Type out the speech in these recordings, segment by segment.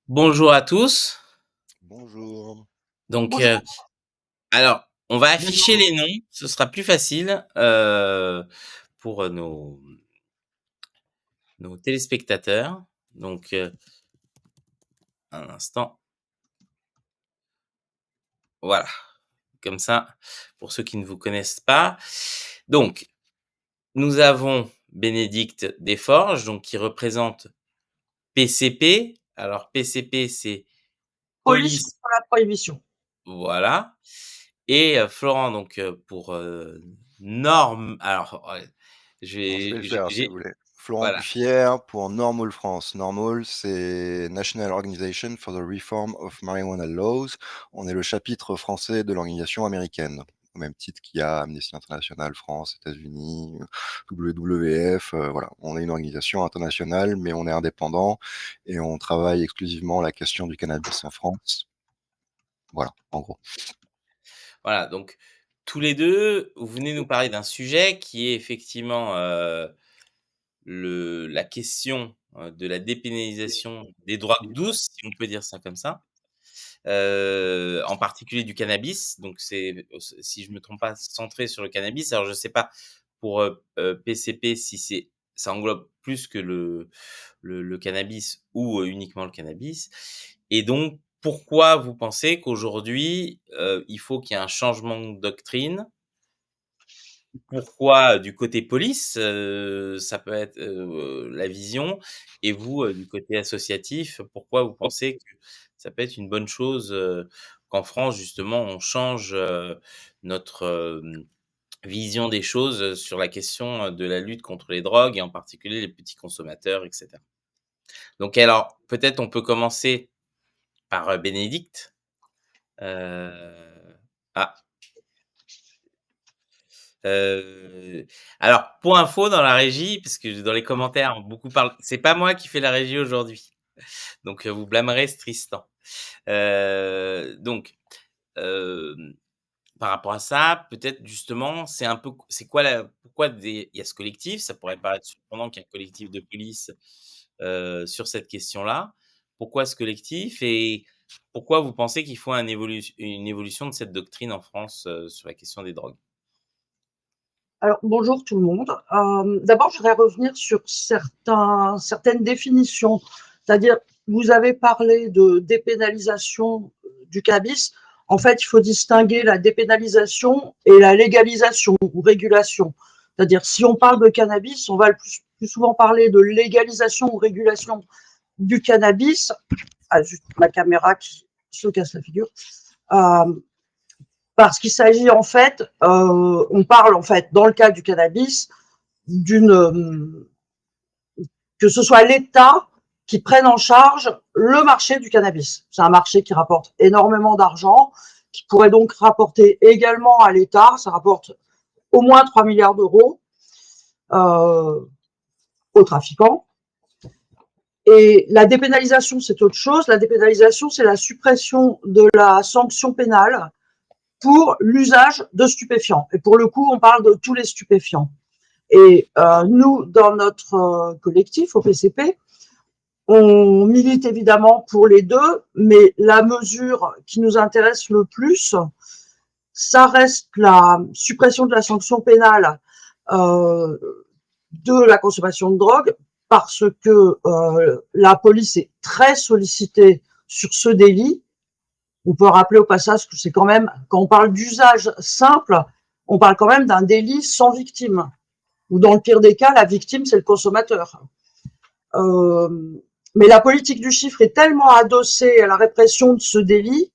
Bonjour à tous. Bonjour. Donc, Bonjour. alors, on va afficher Bonjour. les noms, ce sera plus facile pour nos téléspectateurs. Donc, un instant, voilà, comme ça, pour ceux qui ne vous connaissent pas. Donc, nous avons Bénédicte Desforges, donc qui représente PCP. Alors, PCP, c'est Police police, contre la prohibition. voilà. Et Florent, donc pour normes. Alors, Alors, je vais le faire si vous voulez. Florent voilà. Puffière pour NORML France. NORML, c'est National Organization for the Reform of Marijuana Laws. On est le chapitre français de l'organisation américaine, au même titre qu'il y a Amnesty International France, États-Unis, WWF. Voilà, on est une organisation internationale, mais on est indépendant et on travaille exclusivement la question du cannabis en France. Voilà, en gros. Voilà, donc tous les 2, vous venez nous parler d'un sujet qui est effectivement, la question, de la dépénalisation des drogues douces, si on peut dire ça comme ça, en particulier du cannabis. Donc c'est, si je me trompe pas, centré sur le cannabis. Alors je sais pas pour, PCP si ça englobe plus que le cannabis ou, uniquement le cannabis. Et donc pourquoi vous pensez qu'aujourd'hui, il faut qu'il y ait un changement de doctrine? Pourquoi du côté police, ça peut être, la vision, et vous, du côté associatif, pourquoi vous pensez que ça peut être une bonne chose, qu'en France justement on change, notre, vision des choses, sur la question, de la lutte contre les drogues et en particulier les petits consommateurs et cetera? Donc alors, peut-être on peut commencer par, Bénédicte. Heu, ah, heu, alors pour info dans la régie, parce que dans les commentaires beaucoup parlent, c'est pas moi qui fais la régie aujourd'hui, donc vous blâmerez ce Tristan. Donc, hem, par rapport à ça, peut-être justement, c'est un peu c'est quoi la pourquoi il y a ce collectif, ça pourrait paraître surprenant qu'il y ait un collectif de police, sur cette question-là. Pourquoi ce collectif et pourquoi vous pensez qu'il faut une évolution de cette doctrine en France, sur la question des drogues? Alors, bonjour tout le monde. D'abord, je voudrais revenir sur certaines définitions. C'est-à-dire, vous avez parlé de dépénalisation du cannabis. En fait, il faut distinguer la dépénalisation et la légalisation ou régulation. C'est-à-dire, si on parle de cannabis, on va plus souvent parler de légalisation ou régulation du cannabis. Ah, juste ma caméra qui se casse la figure. Euh, Parce qu'il s'agit en fait, on parle en fait dans le cas du cannabis que ce soit l'État qui prenne en charge le marché du cannabis. C'est un marché qui rapporte énormément d'argent, qui pourrait donc rapporter également à l'État, ça rapporte au moins 3 milliards d'euros euh, aux trafiquants. Et la dépénalisation, c'est autre chose. La dépénalisation, c'est la suppression de la sanction pénale pour l'usage de stupéfiants. Et pour le coup, on parle de tous les stupéfiants. Et nous, dans notre collectif, au PCP, on milite évidemment pour les deux, mais la mesure qui nous intéresse le plus, ça reste la suppression de la sanction pénale euh, de la consommation de drogue, parce que la police est très sollicitée sur ce délit. On peut rappeler au passage que c'est quand même, quand on parle d'usage simple, on parle quand même d'un délit sans victime. Ou dans le pire des cas, la victime, c'est le consommateur. Euh, mais la politique du chiffre est tellement adossée à la répression de ce délit,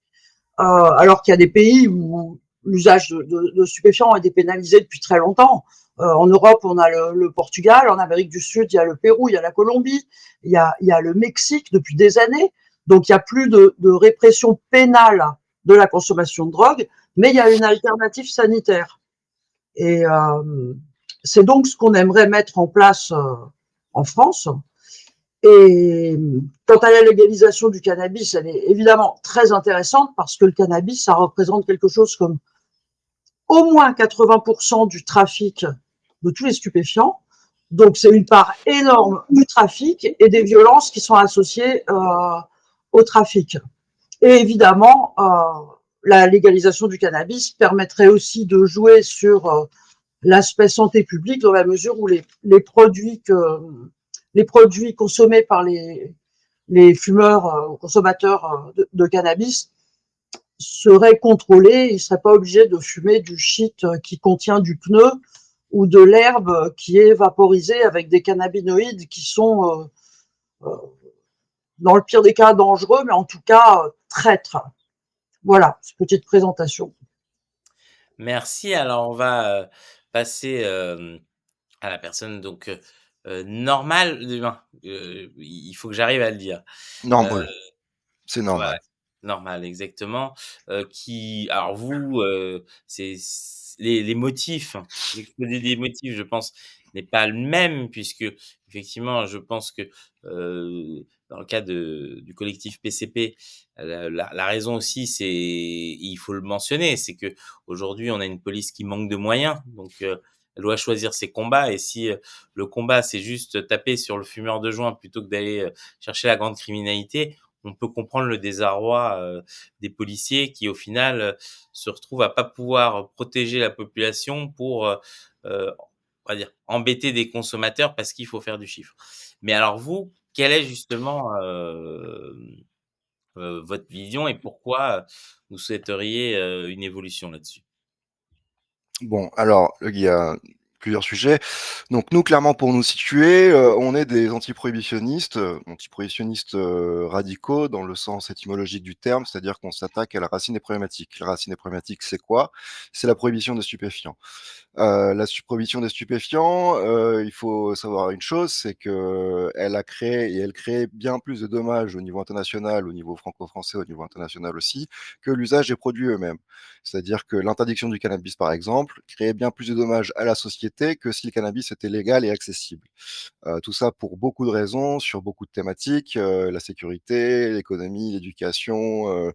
alors qu'il y a des pays où l'usage de stupéfiants est dépénalisé depuis très longtemps. En Europe, on a le Portugal, en Amérique du Sud, il y a le Pérou, il y a la Colombie, il y a le Mexique depuis des années. Donc il y a plus de répression pénale de la consommation de drogue, mais il y a une alternative sanitaire. Et c'est donc ce qu'on aimerait mettre en place en France. Et quant à la légalisation du cannabis, elle est évidemment très intéressante parce que le cannabis, ça représente quelque chose comme au moins 80% du trafic de tous les stupéfiants. Donc c'est une part énorme du trafic et des violences qui sont associées au trafic. Et évidemment, la légalisation du cannabis permettrait aussi de jouer sur l'aspect santé publique dans la mesure où les produits consommés par les fumeurs ou consommateurs de cannabis seraient contrôlés. Ils ne seraient pas obligés de fumer du shit qui contient du pneu ou de l'herbe qui est vaporisée avec des cannabinoïdes qui sont, dans le pire des cas, dangereux, mais en tout cas traîtres. Voilà, petite présentation. Merci. Alors on va, passer, à la personne donc, normale, il faut que j'arrive à le dire. Heu, Normal, c'est voilà, normal. normal, exactement, qui alors vous, c'est les motifs, l'exposé des motifs, je pense, n'est pas le même puisque effectivement, je pense que, dans le cas du collectif PCP, la raison aussi, c'est il faut le mentionner, c'est qu'aujourd'hui, on a une police qui manque de moyens, donc elle doit choisir ses combats et si, le combat, c'est juste taper sur le fumeur de joint plutôt que d'aller, chercher la grande criminalité, on peut comprendre le désarroi, des policiers qui, au final, se retrouvent à pas pouvoir protéger la population pour, on va dire, embêter des consommateurs parce qu'il faut faire du chiffre. Mais alors vous, quelle est justement, votre vision et pourquoi, vous souhaiteriez, une évolution là-dessus? Bon, alors, il y a plusieurs sujets. Donc nous, clairement, pour nous situer, on est des antiprohibitionnistes, radicaux dans le sens étymologique du terme, c'est-à-dire qu'on s'attaque à la racine des problématiques. La racine des problématiques, c'est quoi? C'est la prohibition des stupéfiants. Prohibition des stupéfiants, il faut savoir une chose, c'est qu'elle a créé et elle crée bien plus de dommages au niveau international, au niveau franco-français, au niveau international aussi, que l'usage des produits eux-mêmes. C'est-à-dire que l'interdiction du cannabis, par exemple, créait bien plus de dommages à la société que si le cannabis était légal et accessible. Tout ça pour beaucoup de raisons, sur beaucoup de thématiques, la sécurité, l'économie, l'éducation,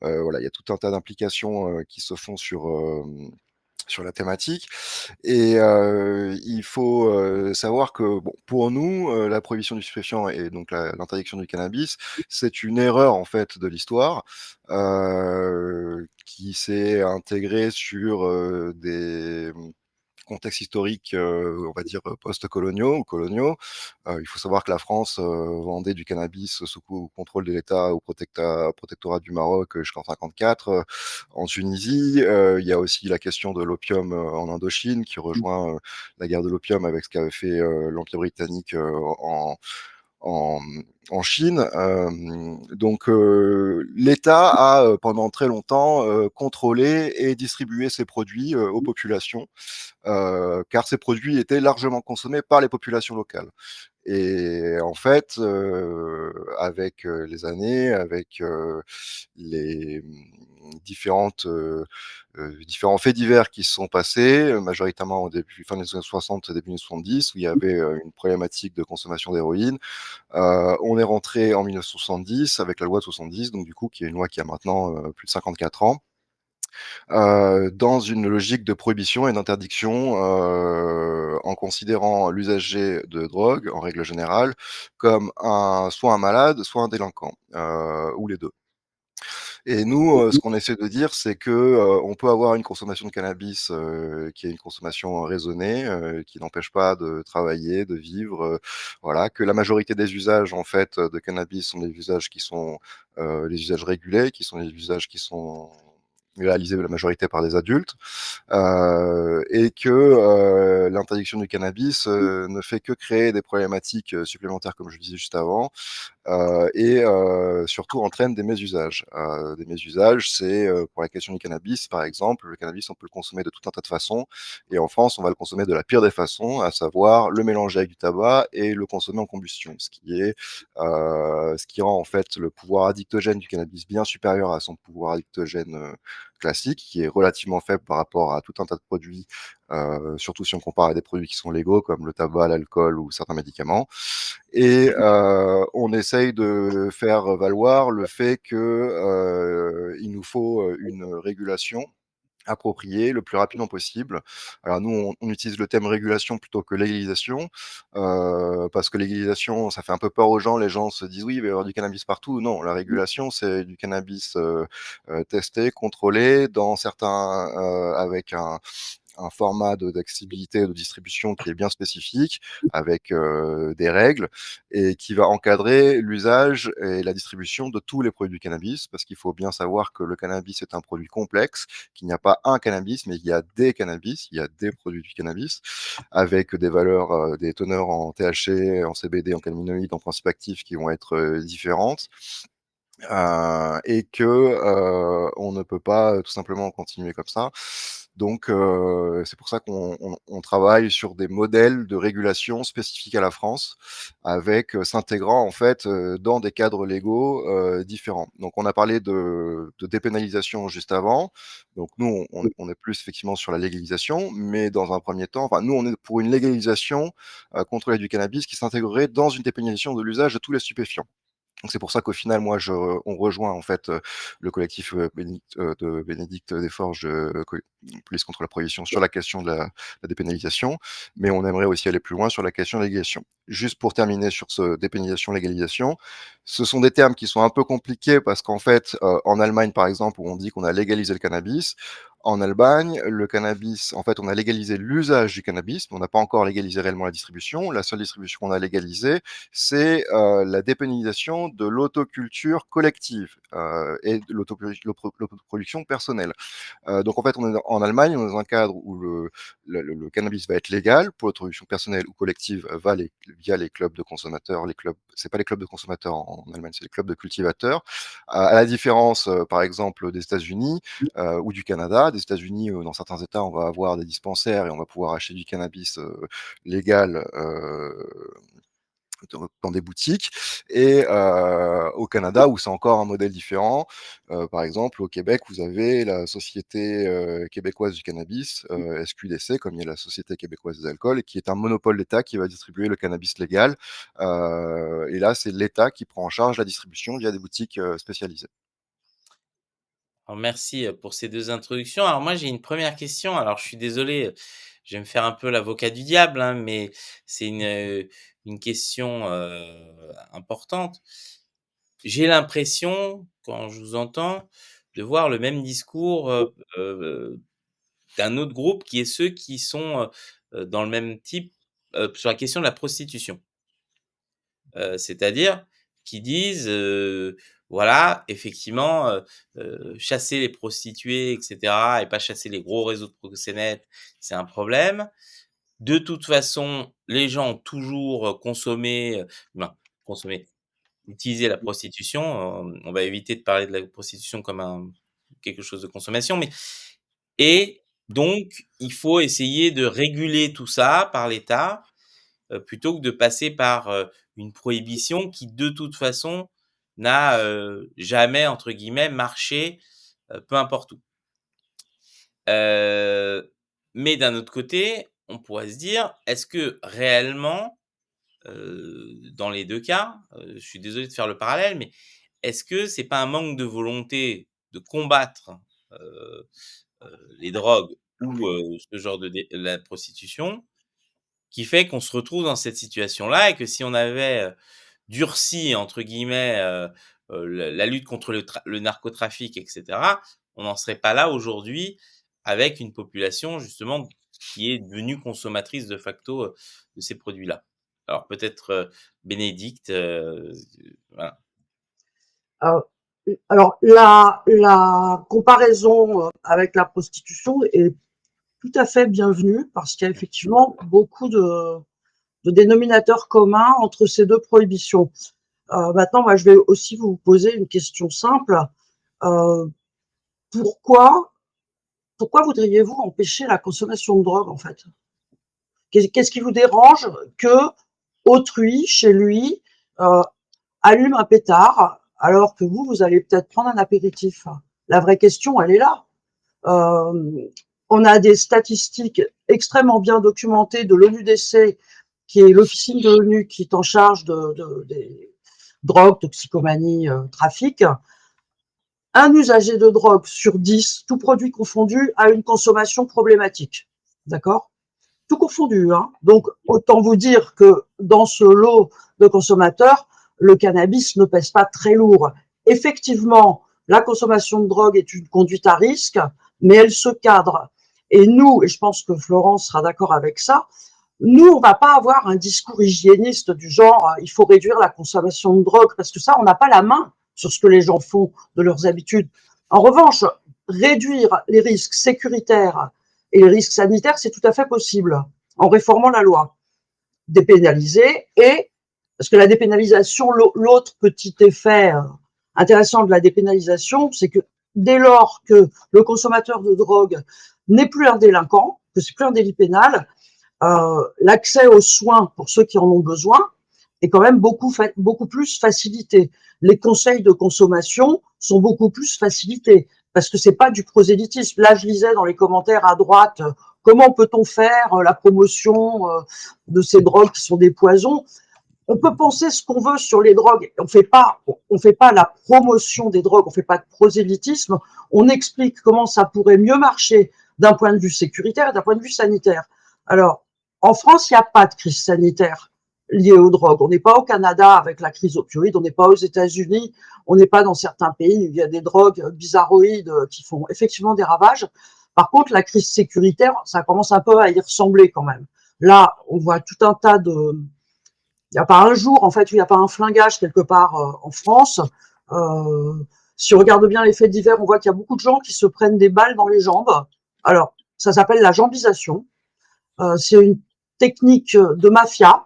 voilà, il y a tout un tas d'implications, qui se font sur la thématique et il faut, savoir que, bon, pour nous, la prohibition du stupéfiant et donc l'interdiction du cannabis, c'est une erreur, en fait, de l'histoire, qui s'est intégrée sur, des, contextes historiques, on va dire, post-coloniaux ou coloniaux. Il faut savoir que la France, vendait du cannabis sous contrôle de l'État au protectorat du Maroc, jusqu'en 54, en Tunisie. Il y a aussi la question de l'opium, en Indochine qui rejoint, la guerre de l'opium avec ce qu'avait fait, l'Empire britannique, en en Chine. Donc l'État a, pendant très longtemps, contrôlé et distribué ces produits, aux populations, car ces produits étaient largement consommés par les populations locales. Et en fait, avec, les années, avec, les, différents faits divers qui se sont passés, majoritairement au début fin des années 60, début des 70, où il y avait, une problématique de consommation d'héroïne. On est rentré en 1970 avec la loi de 70, donc du coup, qui est une loi qui a maintenant, plus de 54 ans, dans une logique de prohibition et d'interdiction, en considérant l'usager de drogue, en règle générale, comme soit un malade, soit un délinquant, ou les 2. Et nous, ce qu'on essaie de dire, c'est que, on peut avoir une consommation de cannabis, qui est une consommation raisonnée, qui n'empêche pas de travailler, de vivre, voilà. Que la majorité des usages, en fait, de cannabis sont des usages qui sont, les usages régulés, qui sont les usages qui sont réalisés la majorité par des adultes, et que, l'interdiction du cannabis, ne fait que créer des problématiques, supplémentaires, comme je le disais juste avant, et surtout entraîne des mésusages. Des mésusages, c'est, pour la question du cannabis, par exemple, le cannabis, on peut le consommer de tout un tas de façons et en France, on va le consommer de la pire des façons, à savoir le mélanger avec du tabac et le consommer en combustion. Ce qui rend en fait le pouvoir addictogène du cannabis bien supérieur à son pouvoir addictogène, classique, qui est relativement faible par rapport à tout un tas de produits, surtout si on compare à des produits qui sont légaux comme le tabac, l'alcool ou certains médicaments. Et on essaye de faire valoir le fait que, il nous faut, une régulation approprié le plus rapidement possible. Alors nous, on utilise le terme régulation plutôt que légalisation, parce que légalisation, ça fait un peu peur aux gens. Les gens se disent: «Oui, il va y avoir du cannabis partout». Non, la régulation, c'est du cannabis, testé, contrôlé dans certains, avec un format d'accessibilité, de distribution qui est bien spécifique, avec des règles, et qui va encadrer l'usage et la distribution de tous les produits du cannabis, parce qu'il faut bien savoir que le cannabis est un produit complexe, qu'il n'y a pas un cannabis, mais il y a des cannabis, il y a des produits du cannabis, avec des valeurs, des teneurs en THC, en CBD, en cannabinoïdes, en principes actifs qui vont être différentes. Et que on ne peut pas tout simplement continuer comme ça. Donc c'est pour ça qu'on travaille sur des modèles de régulation spécifiques à la France, avec s'intégrant en fait dans des cadres légaux différents. Donc on a parlé de dépénalisation juste avant. Donc nous on est plus effectivement sur la légalisation, mais dans un premier temps, enfin nous on est pour une légalisation contrôlée du cannabis qui s'intégrerait dans une dépénalisation de l'usage de tous les stupéfiants. Donc c'est pour ça qu'au final, moi, on rejoint en fait le collectif de Bénédicte Desforges, Police contre la prohibition, sur la question de la dépénalisation, mais on aimerait aussi aller plus loin sur la question de la légalisation. Juste pour terminer sur ce dépénalisation, légalisation, ce sont des termes qui sont un peu compliqués parce qu'en fait, en Allemagne par exemple, où on dit qu'on a légalisé le cannabis, en Allemagne, le cannabis, en fait, on a légalisé l'usage du cannabis, mais on n'a pas encore légalisé réellement la distribution. La seule distribution qu'on a légalisée, c'est la dépénalisation de l'autoculture collective et de l'autoproduction personnelle. Donc en fait, on est en Allemagne, on est dans un cadre où le cannabis va être légal pour l'autoproduction personnelle ou collective via les clubs de consommateurs. Les clubs, c'est pas les clubs de consommateurs en Allemagne, c'est les clubs de cultivateurs. À la différence, par exemple, des États-Unis ou du Canada. Des États-Unis, dans certains États, on va avoir des dispensaires et on va pouvoir acheter du cannabis légal dans des boutiques, et au Canada où c'est encore un modèle différent. Par exemple, au Québec, vous avez la Société québécoise du cannabis, SQDC, comme il y a la Société québécoise des alcools, et qui est un monopole d'État qui va distribuer le cannabis légal. Et là, c'est l'État qui prend en charge la distribution via des boutiques spécialisées. Alors merci, pour ces 2 introductions. Alors moi, j'ai une première question. Alors je suis désolé, je vais me faire un peu l'avocat du diable, hein, mais c'est une question, importante. J'ai l'impression, quand je vous entends, de voir le même discours, d'un autre groupe qui est ceux qui sont, dans le même type, sur la question de la prostitution. C'est-à-dire qui disent, voilà, effectivement, chasser les prostituées et cetera et pas chasser les gros réseaux de proxénètes, c'est un problème. De toute façon, les gens ont toujours, consommé, ben, consommé, utilisé la prostitution. On va éviter de parler de la prostitution comme quelque chose de consommation, mais et donc il faut essayer de réguler tout ça par l'État, plutôt que de passer par, une prohibition qui de toute façon n'a, jamais entre guillemets «marché», peu importe où. Heu, mais d'un autre côté, on pourrait se dire: «Est-ce que réellement, dans les 2 cas, je suis désolé de faire le parallèle, mais est-ce que c'est pas un manque de volonté de combattre, heu les drogues ou, ce genre de la prostitution, qui fait qu'on se retrouve dans cette situation-là et que si on avait, «durci» entre guillemets, la lutte contre le narcotrafic et cetera, on n'en serait pas là aujourd'hui avec une population justement qui est devenue consommatrice de facto, de ces produits-là. Alors peut-être, Bénédicte, voilà. Alors, la comparaison avec la prostitution est tout à fait bienvenue parce qu'il y a effectivement beaucoup de dénominateurs communs entre ces deux prohibitions. Maintenant, moi, je vais aussi vous poser une question simple. Euh, pourquoi, pourquoi voudriez-vous empêcher la consommation de drogue, en fait? Qu'est-ce qui vous dérange que autrui, chez lui, euh, allume un pétard alors que vous allez peut-être prendre un apéritif? La vraie question, elle est là. Euh, on a des statistiques extrêmement bien documentées de l'ONUDC, qui est l'officine de l'ONU qui est en charge des drogues, toxicomanie, trafic. un usager de drogue sur 10, tout produit confondu, a une consommation problématique. D'accord? Tout confondu, hein. Donc, autant vous dire que dans ce lot de consommateurs, le cannabis ne pèse pas très lourd. Effectivement, la consommation de drogue est une conduite à risque, mais elle se cadre. Et nous, et je pense que Florence sera d'accord avec ça, nous, on va pas avoir un discours hygiéniste du genre il faut réduire la consommation de drogue, parce que ça, on n'a pas la main sur ce que les gens font de leurs habitudes. En revanche, réduire les risques sécuritaires et les risques sanitaires, c'est tout à fait possible en réformant la loi. Dépénaliser et, parce que la dépénalisation, l'autre petit effet intéressant de la dépénalisation, c'est que dès lors que le consommateur de drogue n'est plus un délinquant, que c'est plus un délit pénal, l'accès aux soins pour ceux qui en ont besoin est quand même beaucoup plus facilité. Les conseils de consommation sont beaucoup plus facilités parce que c'est pas du prosélytisme. Là, je lisais dans les commentaires à droite, comment peut-on faire la promotion de ces drogues qui sont des poisons? On peut penser ce qu'on veut sur les drogues. On fait pas la promotion des drogues. On fait pas de prosélytisme. On explique comment ça pourrait mieux marcher d'un point de vue sécuritaire et d'un point de vue sanitaire. Alors, en France, il n'y a pas de crise sanitaire liée aux drogues. On n'est pas au Canada avec la crise opioïde, on n'est pas aux États-Unis, on n'est pas dans certains pays où il y a des drogues bizarroïdes qui font effectivement des ravages. Par contre, la crise sécuritaire, ça commence un peu à y ressembler quand même. Là, on voit tout un tas de... Il n'y a pas un jour, en fait, où il n'y a pas un flingage quelque part en France. Si on regarde bien les faits divers, on voit qu'il y a beaucoup de gens qui se prennent des balles dans les jambes. Alors, ça s'appelle la jambisation. C'est une technique de mafia.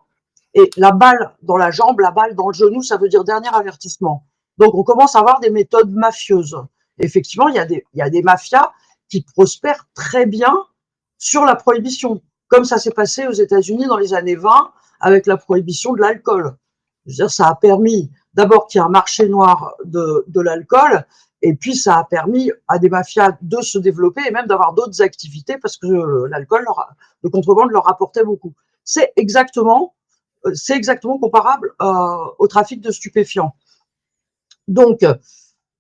Et la balle dans la jambe, la balle dans le genou, ça veut dire dernier avertissement. Donc, on commence à avoir des méthodes mafieuses. Et effectivement, il y a des mafias qui prospèrent très bien sur la prohibition, comme ça s'est passé aux États-Unis dans les années 20 avec la prohibition de l'alcool. Je veux dire, ça a permis d'abord qu'il y ait un marché noir de l'alcool, et puis ça a permis à des mafias de se développer et même d'avoir d'autres activités parce que l'alcool, le contrebande leur rapportait beaucoup. C'est exactement comparable au trafic de stupéfiants. Donc,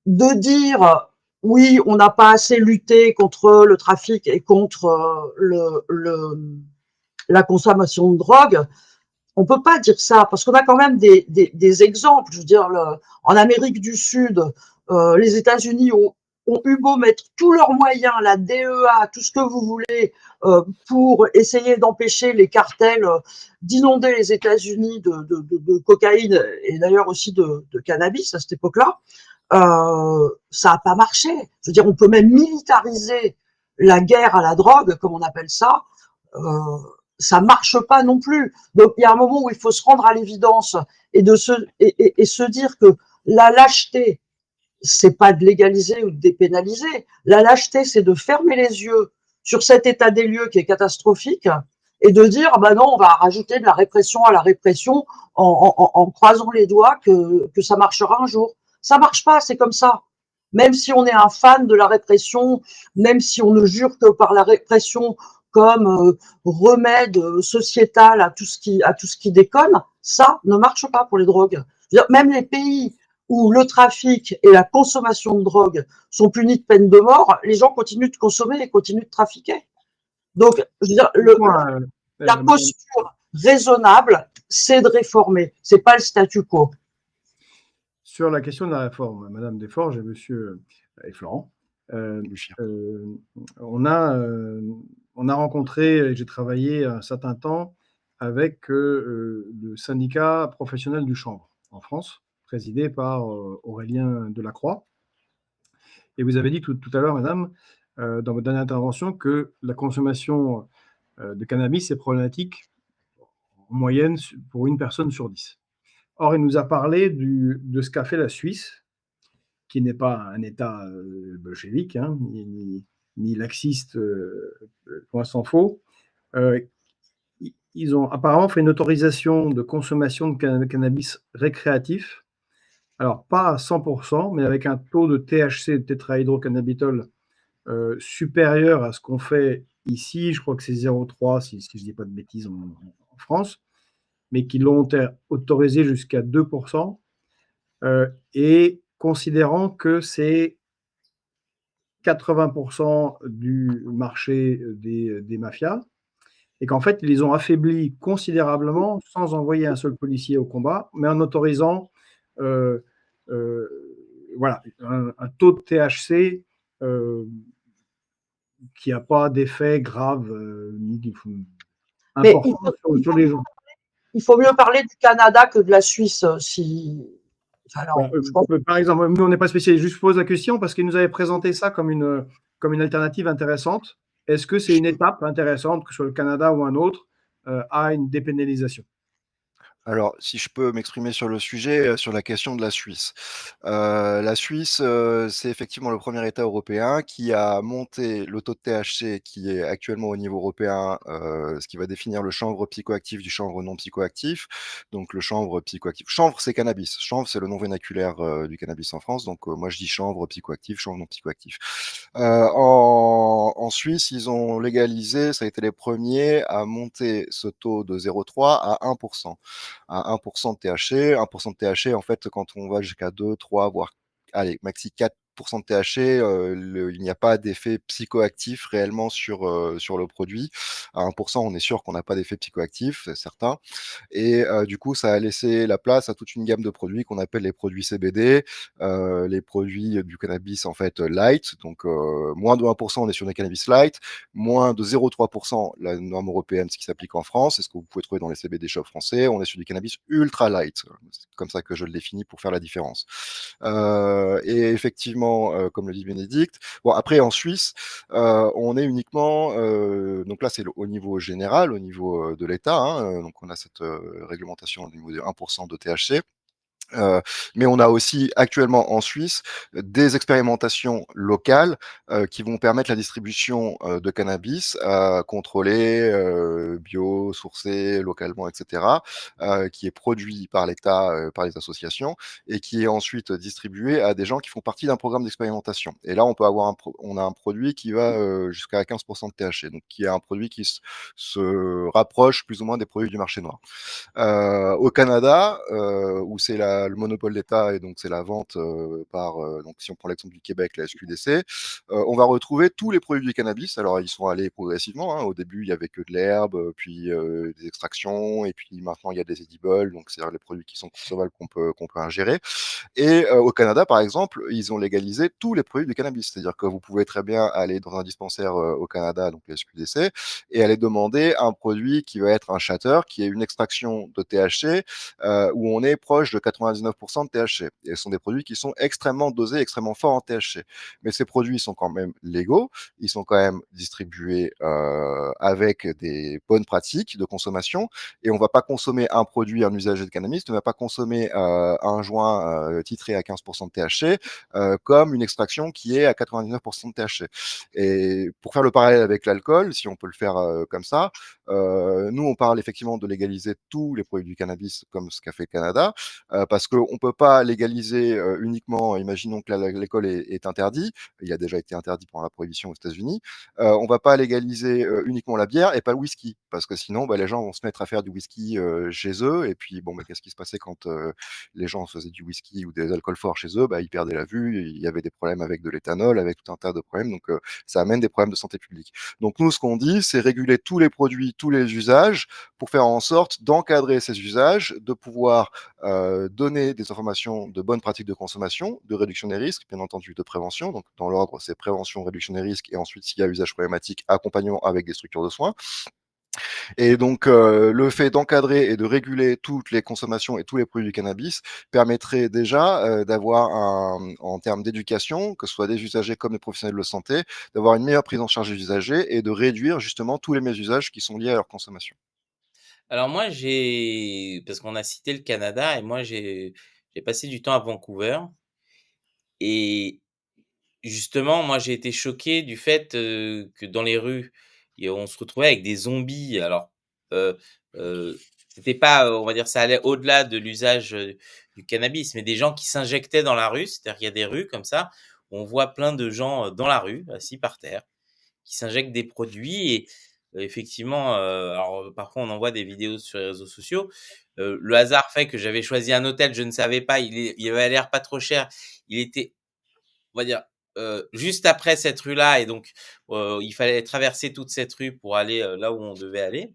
de dire oui, on n'a pas assez lutté contre le trafic et contre la consommation de drogue, on peut pas dire ça parce qu'on a quand même des exemples. Je veux dire, en Amérique du Sud, les États-Unis ont eu beau mettre tous leurs moyens, la DEA, tout ce que vous voulez, pour essayer d'empêcher les cartels d'inonder les États-Unis de cocaïne et d'ailleurs aussi de cannabis à cette époque-là. Ça n'a pas marché. Je veux dire, on peut même militariser la guerre à la drogue, comme on appelle ça. Ça marche pas non plus. Donc il y a un moment où il faut se rendre à l'évidence et se dire que la lâcheté, c'est pas de légaliser ou de dépénaliser. La lâcheté, c'est de fermer les yeux sur cet état des lieux qui est catastrophique et de dire bah non, on va rajouter de la répression à la répression en croisant les doigts que ça marchera un jour. Ça marche pas, c'est comme ça. Même si on est un fan de la répression, même si on ne jure que par la répression comme remède sociétal à tout ce qui déconne, ça ne marche pas pour les drogues. Même les pays où le trafic et la consommation de drogue sont punis de peine de mort, les gens continuent de consommer et continuent de trafiquer. Donc, je veux dire, la posture raisonnable, c'est de réformer, c'est pas le statu quo. Sur la question de la réforme, Madame Desforges et Monsieur et Florent, on a rencontré, j'ai travaillé un certain temps avec le syndicat professionnel du chanvre en France, présidé par Aurélien Delacroix. Et vous avez dit tout à l'heure, Madame, dans votre dernière intervention, que la consommation de cannabis est problématique en moyenne pour une personne sur 10. Or, il nous a parlé de ce qu'a fait la Suisse, qui n'est pas un État bolchevique, hein, ni laxiste, loin s'en faut. Ils ont apparemment fait une autorisation de consommation de cannabis récréatif, alors pas à 100%, mais avec un taux de THC, de tétrahydrocannabinol, supérieur à ce qu'on fait ici. Je crois que c'est 0,3, si je ne dis pas de bêtises, en France, mais qui l'ont autorisé jusqu'à 2%, et considérant que c'est 80% du marché des mafias et qu'en fait, ils les ont affaiblis considérablement sans envoyer un seul policier au combat, mais en autorisant euh, euh, voilà, un taux de THC euh, qui n'a pas d'effet grave ni Mais important sur les gens. il faut mieux parler du Canada que de la Suisse. Si... Alors, je pense... Par exemple, nous, on n'est pas spécialisé. Je pose la question parce qu'ils nous avaient présenté ça comme une alternative intéressante. Est-ce que c'est une étape intéressante, que ce soit le Canada ou un autre, à une dépénalisation? Alors, si je peux m'exprimer sur le sujet, sur la question de la Suisse. La Suisse, c'est effectivement le premier État européen qui a monté le taux de THC qui est actuellement au niveau européen, ce qui va définir le chanvre psychoactif du chanvre non psychoactif. Donc le chanvre psychoactif, chanvre, c'est cannabis. Chanvre, c'est le nom vernaculaire, du cannabis en France. Donc moi je dis chanvre psychoactif, chanvre non psychoactif. En Suisse, ils ont légalisé, ça a été les premiers à monter ce taux de 0,3 à 1 à 1% de THC. 1% de THC, en fait, quand on va jusqu'à 2, 3, voire allez, maxi 4% de THC, il n'y a pas d'effet psychoactif réellement sur le produit. À 1%, on est sûr qu'on n'a pas d'effet psychoactif, c'est certain. Et du coup, ça a laissé la place à toute une gamme de produits qu'on appelle les produits CBD, les produits du cannabis en fait light. Donc moins de 1%, on est sur des cannabis light, moins de 0,3%, la norme européenne, ce qui s'applique en France, c'est ce que vous pouvez trouver dans les CBD shops français. On est sur du cannabis ultra light. C'est comme ça que je le définis pour faire la différence. Et effectivement, comme le dit Bénédicte, bon après en Suisse, on est uniquement, donc là c'est au niveau général, au niveau de l'État, hein, donc on a cette réglementation au niveau de 1% de THC. Mais on a aussi actuellement en Suisse des expérimentations locales qui vont permettre la distribution de cannabis contrôlé, bio, sourcé localement, etc., qui est produit par l'État, par les associations, et qui est ensuite distribué à des gens qui font partie d'un programme d'expérimentation. Et là, on peut avoir on a un produit qui va jusqu'à 15% de THC, donc qui est un produit qui se rapproche plus ou moins des produits du marché noir. Au Canada, où c'est le monopole d'État et donc c'est la vente donc si on prend l'exemple du Québec, la SQDC, on va retrouver tous les produits du cannabis. Alors ils sont allés progressivement, hein. Au début, il y avait que de l'herbe, puis des extractions, et puis maintenant il y a des edibles, donc c'est-à-dire les produits qui sont consommables qu'on peut ingérer. Et au Canada, par exemple, ils ont légalisé tous les produits du cannabis. C'est-à-dire que vous pouvez très bien aller dans un dispensaire au Canada, donc la SQDC, et aller demander un produit qui va être un shatter, qui est une extraction de THC, où on est proche de 99% de THC. Et ce sont des produits qui sont extrêmement dosés, extrêmement forts en THC. Mais ces produits sont quand même légaux, ils sont quand même distribués avec des bonnes pratiques de consommation, et on ne va pas consommer un produit, un usager de cannabis, on ne va pas consommer un joint titré à 15% de THC comme une extraction qui est à 99% de THC. Et pour faire le parallèle avec l'alcool, si on peut le faire comme ça, nous on parle effectivement de légaliser tous les produits du cannabis comme ce qu'a fait le Canada, parce qu'on ne peut pas légaliser uniquement, imaginons que l'alcool est interdit, il a déjà été interdit pendant la prohibition aux États-Unis, on ne va pas légaliser uniquement la bière et pas le whisky, parce que sinon les gens vont se mettre à faire du whisky chez eux, et puis bon, qu'est-ce qui se passait quand les gens faisaient du whisky ou des alcools forts chez eux? Ils perdaient la vue, il y avait des problèmes avec de l'éthanol, avec tout un tas de problèmes, donc ça amène des problèmes de santé publique. Donc nous, ce qu'on dit, c'est réguler tous les produits, tous les usages, pour faire en sorte d'encadrer ces usages, de pouvoir donner des informations de bonnes pratiques de consommation, de réduction des risques, bien entendu de prévention. Donc dans l'ordre, c'est prévention, réduction des risques, et ensuite, s'il y a usage problématique, accompagnement avec des structures de soins. Et donc, le fait d'encadrer et de réguler toutes les consommations et tous les produits du cannabis permettrait déjà d'avoir, en termes d'éducation, que ce soit des usagers comme des professionnels de santé, d'avoir une meilleure prise en charge des usagers et de réduire justement tous les mésusages qui sont liés à leur consommation. Alors moi, parce qu'on a cité le Canada, et moi j'ai passé du temps à Vancouver, et justement, moi j'ai été choqué du fait, que dans les rues, et on se retrouvait avec des zombies. Alors, heu c'était pas, on va dire, ça allait au-delà de l'usage, du cannabis, mais des gens qui s'injectaient dans la rue. C'est-à-dire qu'il y a des rues comme ça, où on voit plein de gens, dans la rue, assis par terre, qui s'injectent des produits. Et effectivement, alors, parfois on envoie des vidéos sur les réseaux sociaux. Le hasard fait que j'avais choisi un hôtel, je ne savais pas, il avait l'air pas trop cher. Il était, on va dire, juste après cette rue-là et donc il fallait traverser toute cette rue pour aller, là où on devait aller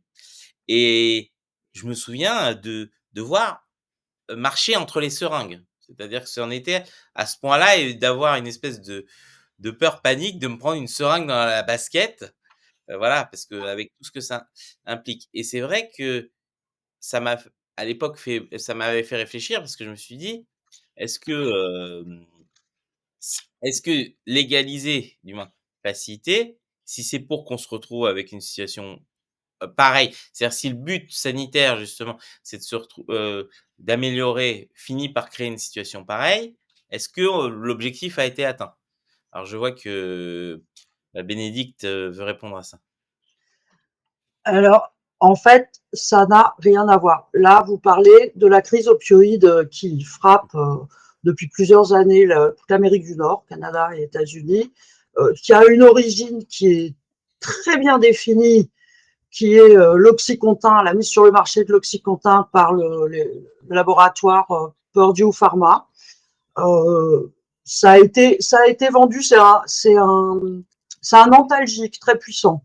et je me souviens de devoir, marcher entre les seringues. C'est-à-dire que c'en était à ce point-là et d'avoir une espèce de peur panique de me prendre une seringue dans la basket, voilà, parce qu'avec tout ce que ça implique et c'est vrai que ça m'a f à l'époque ça m'avait fait réfléchir parce que je me suis dit: «Est-ce que, est-ce que légaliser, du moins faciliter, si c'est pour qu'on se retrouve avec une situation, pareille, c'est-à-dire si le but sanitaire justement, c'est de se d'améliorer, finit par créer une situation pareille, est-ce que, l'objectif a été atteint?» Alors je vois que, Bénédicte, veut répondre à ça. Alors, en fait, ça n'a rien à voir. Là, vous parlez de la crise opioïde qui frappe depuis plusieurs années toute l'Amérique du Nord, Canada et États-Unis, qui a une origine qui est très bien définie, qui est l'Oxycontin, la mise sur le marché de l'Oxycontin par le laboratoire Purdue Pharma. Ça a été vendu, c'est un antalgique très puissant,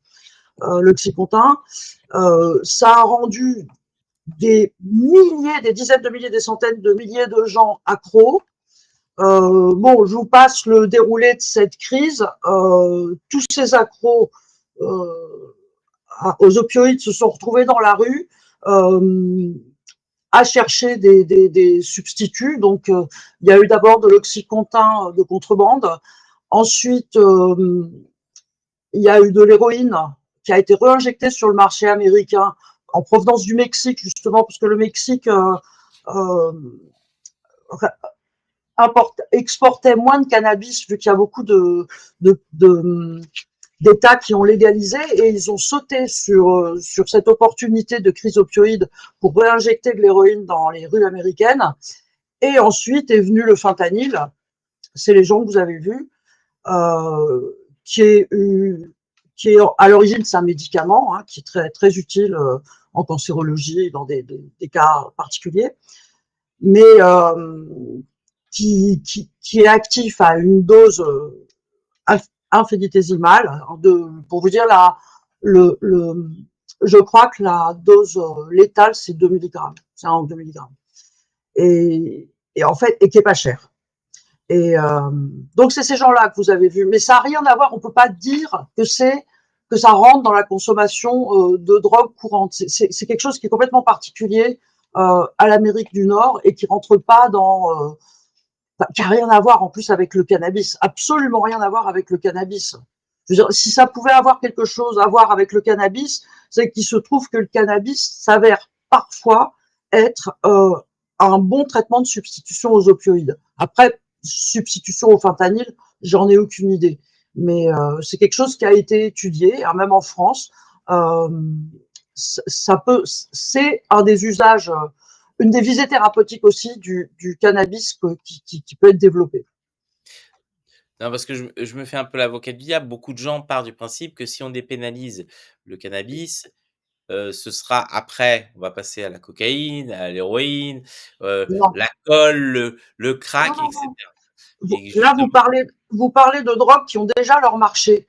l'Oxycontin. Ça a rendu des milliers, des dizaines de milliers, des centaines de milliers de gens accros. Bon, je vous passe le déroulé de cette crise. Tous ces accros aux opioïdes se sont retrouvés dans la rue à chercher des substituts. Donc, il y a eu d'abord de l'Oxycontin de contrebande. Ensuite, il y a eu de l'héroïne qui a été réinjectée sur le marché américain en provenance du Mexique, justement, parce que le Mexique exportait moins de cannabis, vu qu'il y a beaucoup d'États qui ont légalisé, et ils ont sauté sur cette opportunité de crise opioïde pour réinjecter de l'héroïne dans les rues américaines. Et ensuite est venu le fentanyl, c'est les gens que vous avez vus, qui est à l'origine, c'est un médicament qui est très, très utile en cancérologie et dans des cas particuliers, mais qui est actif à une dose infinitésimale. Pour vous dire, je crois que la dose létale, c'est 2 mg. C'est 1 ou 2 mg. Et en fait, et qui est pas cher. Et donc c'est ces gens-là que vous avez vus, mais ça n'a rien à voir. On peut pas dire que ça rentre dans la consommation de drogue courante. C'est quelque chose qui est complètement particulier à l'Amérique du Nord et qui rentre pas dans, qui a rien à voir en plus avec le cannabis, absolument rien à voir avec le cannabis. Je veux dire, si ça pouvait avoir quelque chose à voir avec le cannabis, c'est qu'il se trouve que le cannabis s'avère parfois être un bon traitement de substitution aux opioïdes. Après, substitution au fentanyl, j'en ai aucune idée. Mais c'est quelque chose qui a été étudié, même en France. C'est un des usages, une des visées thérapeutiques aussi du cannabis qui peut être développé. Non, parce que je me fais un peu l'avocat du diable. Beaucoup de gens partent du principe que si on dépénalise le cannabis, ce sera après, on va passer à la cocaïne, à l'héroïne, Non, l'alcool, le crack, non, et non. cetera et Là, justement vous parlez de drogues qui ont déjà leur marché.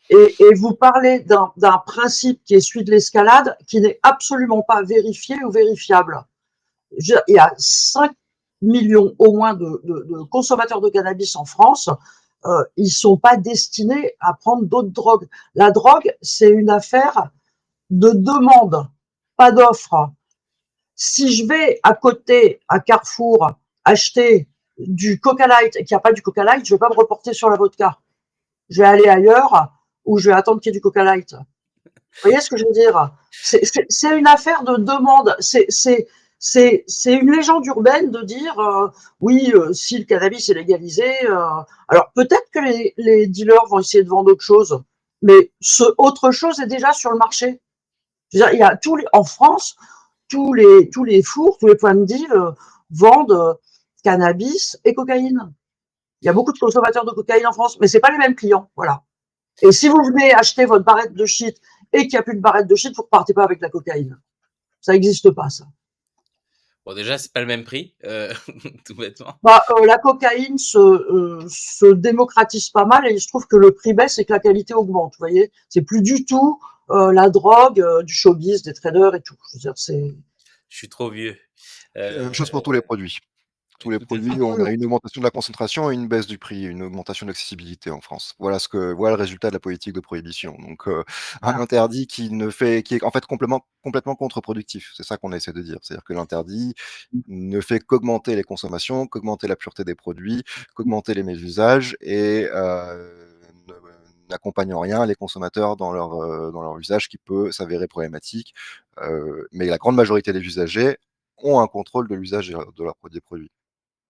Et vous parlez d'un principe qui est celui de l'escalade, qui n'est absolument pas vérifié ou vérifiable. Il y a 5 millions au moins de consommateurs de cannabis en France. Ils sont pas destinés à prendre d'autres drogues. La drogue, c'est une affaire de demande, pas d'offre. Si je vais à côté, à Carrefour, acheter du Coca Light et qu'il n'y a pas du Coca Light, je ne vais pas me reporter sur la vodka. Je vais aller ailleurs ou je vais attendre qu'il y ait du Coca Light. Vous voyez ce que je veux dire? C'est une affaire de demande. C'est une légende urbaine de dire oui, si le cannabis est légalisé, alors peut-être que les dealers vont essayer de vendre autre chose, mais ce autre chose est déjà sur le marché. Je veux dire, il y a en France, tous les fours, tous les points de deal vendent cannabis et cocaïne. Il y a beaucoup de consommateurs de cocaïne en France, mais c'est pas les mêmes clients, voilà. Et si vous venez acheter votre barrette de shit et qu'il n'y a plus de barrette de shit, vous ne repartez pas avec la cocaïne. Ça n'existe pas, ça. Bon déjà, c'est pas le même prix, tout bêtement. Bah, la cocaïne se démocratise pas mal et il se trouve que le prix baisse et que la qualité augmente, vous voyez? C'est plus du tout la drogue du showbiz, des traders et tout. Je veux dire, c'est Je suis trop vieux. C'est la même chose pour tous les produits. Tous les Tout à fait. produits, on a une augmentation de la concentration et une baisse du prix, une augmentation de l'accessibilité en France. Voilà le résultat de la politique de prohibition. Donc, un voilà. interdit qui est en fait complètement contre-productif. C'est ça qu'on essaie de dire. C'est-à-dire que l'interdit ne fait qu'augmenter les consommations, qu'augmenter la pureté des produits, qu'augmenter les mésusages et ne n'accompagne en rien les consommateurs dans leur usage qui peut s'avérer problématique. Mais la grande majorité des usagers ont un contrôle de l'usage des produits.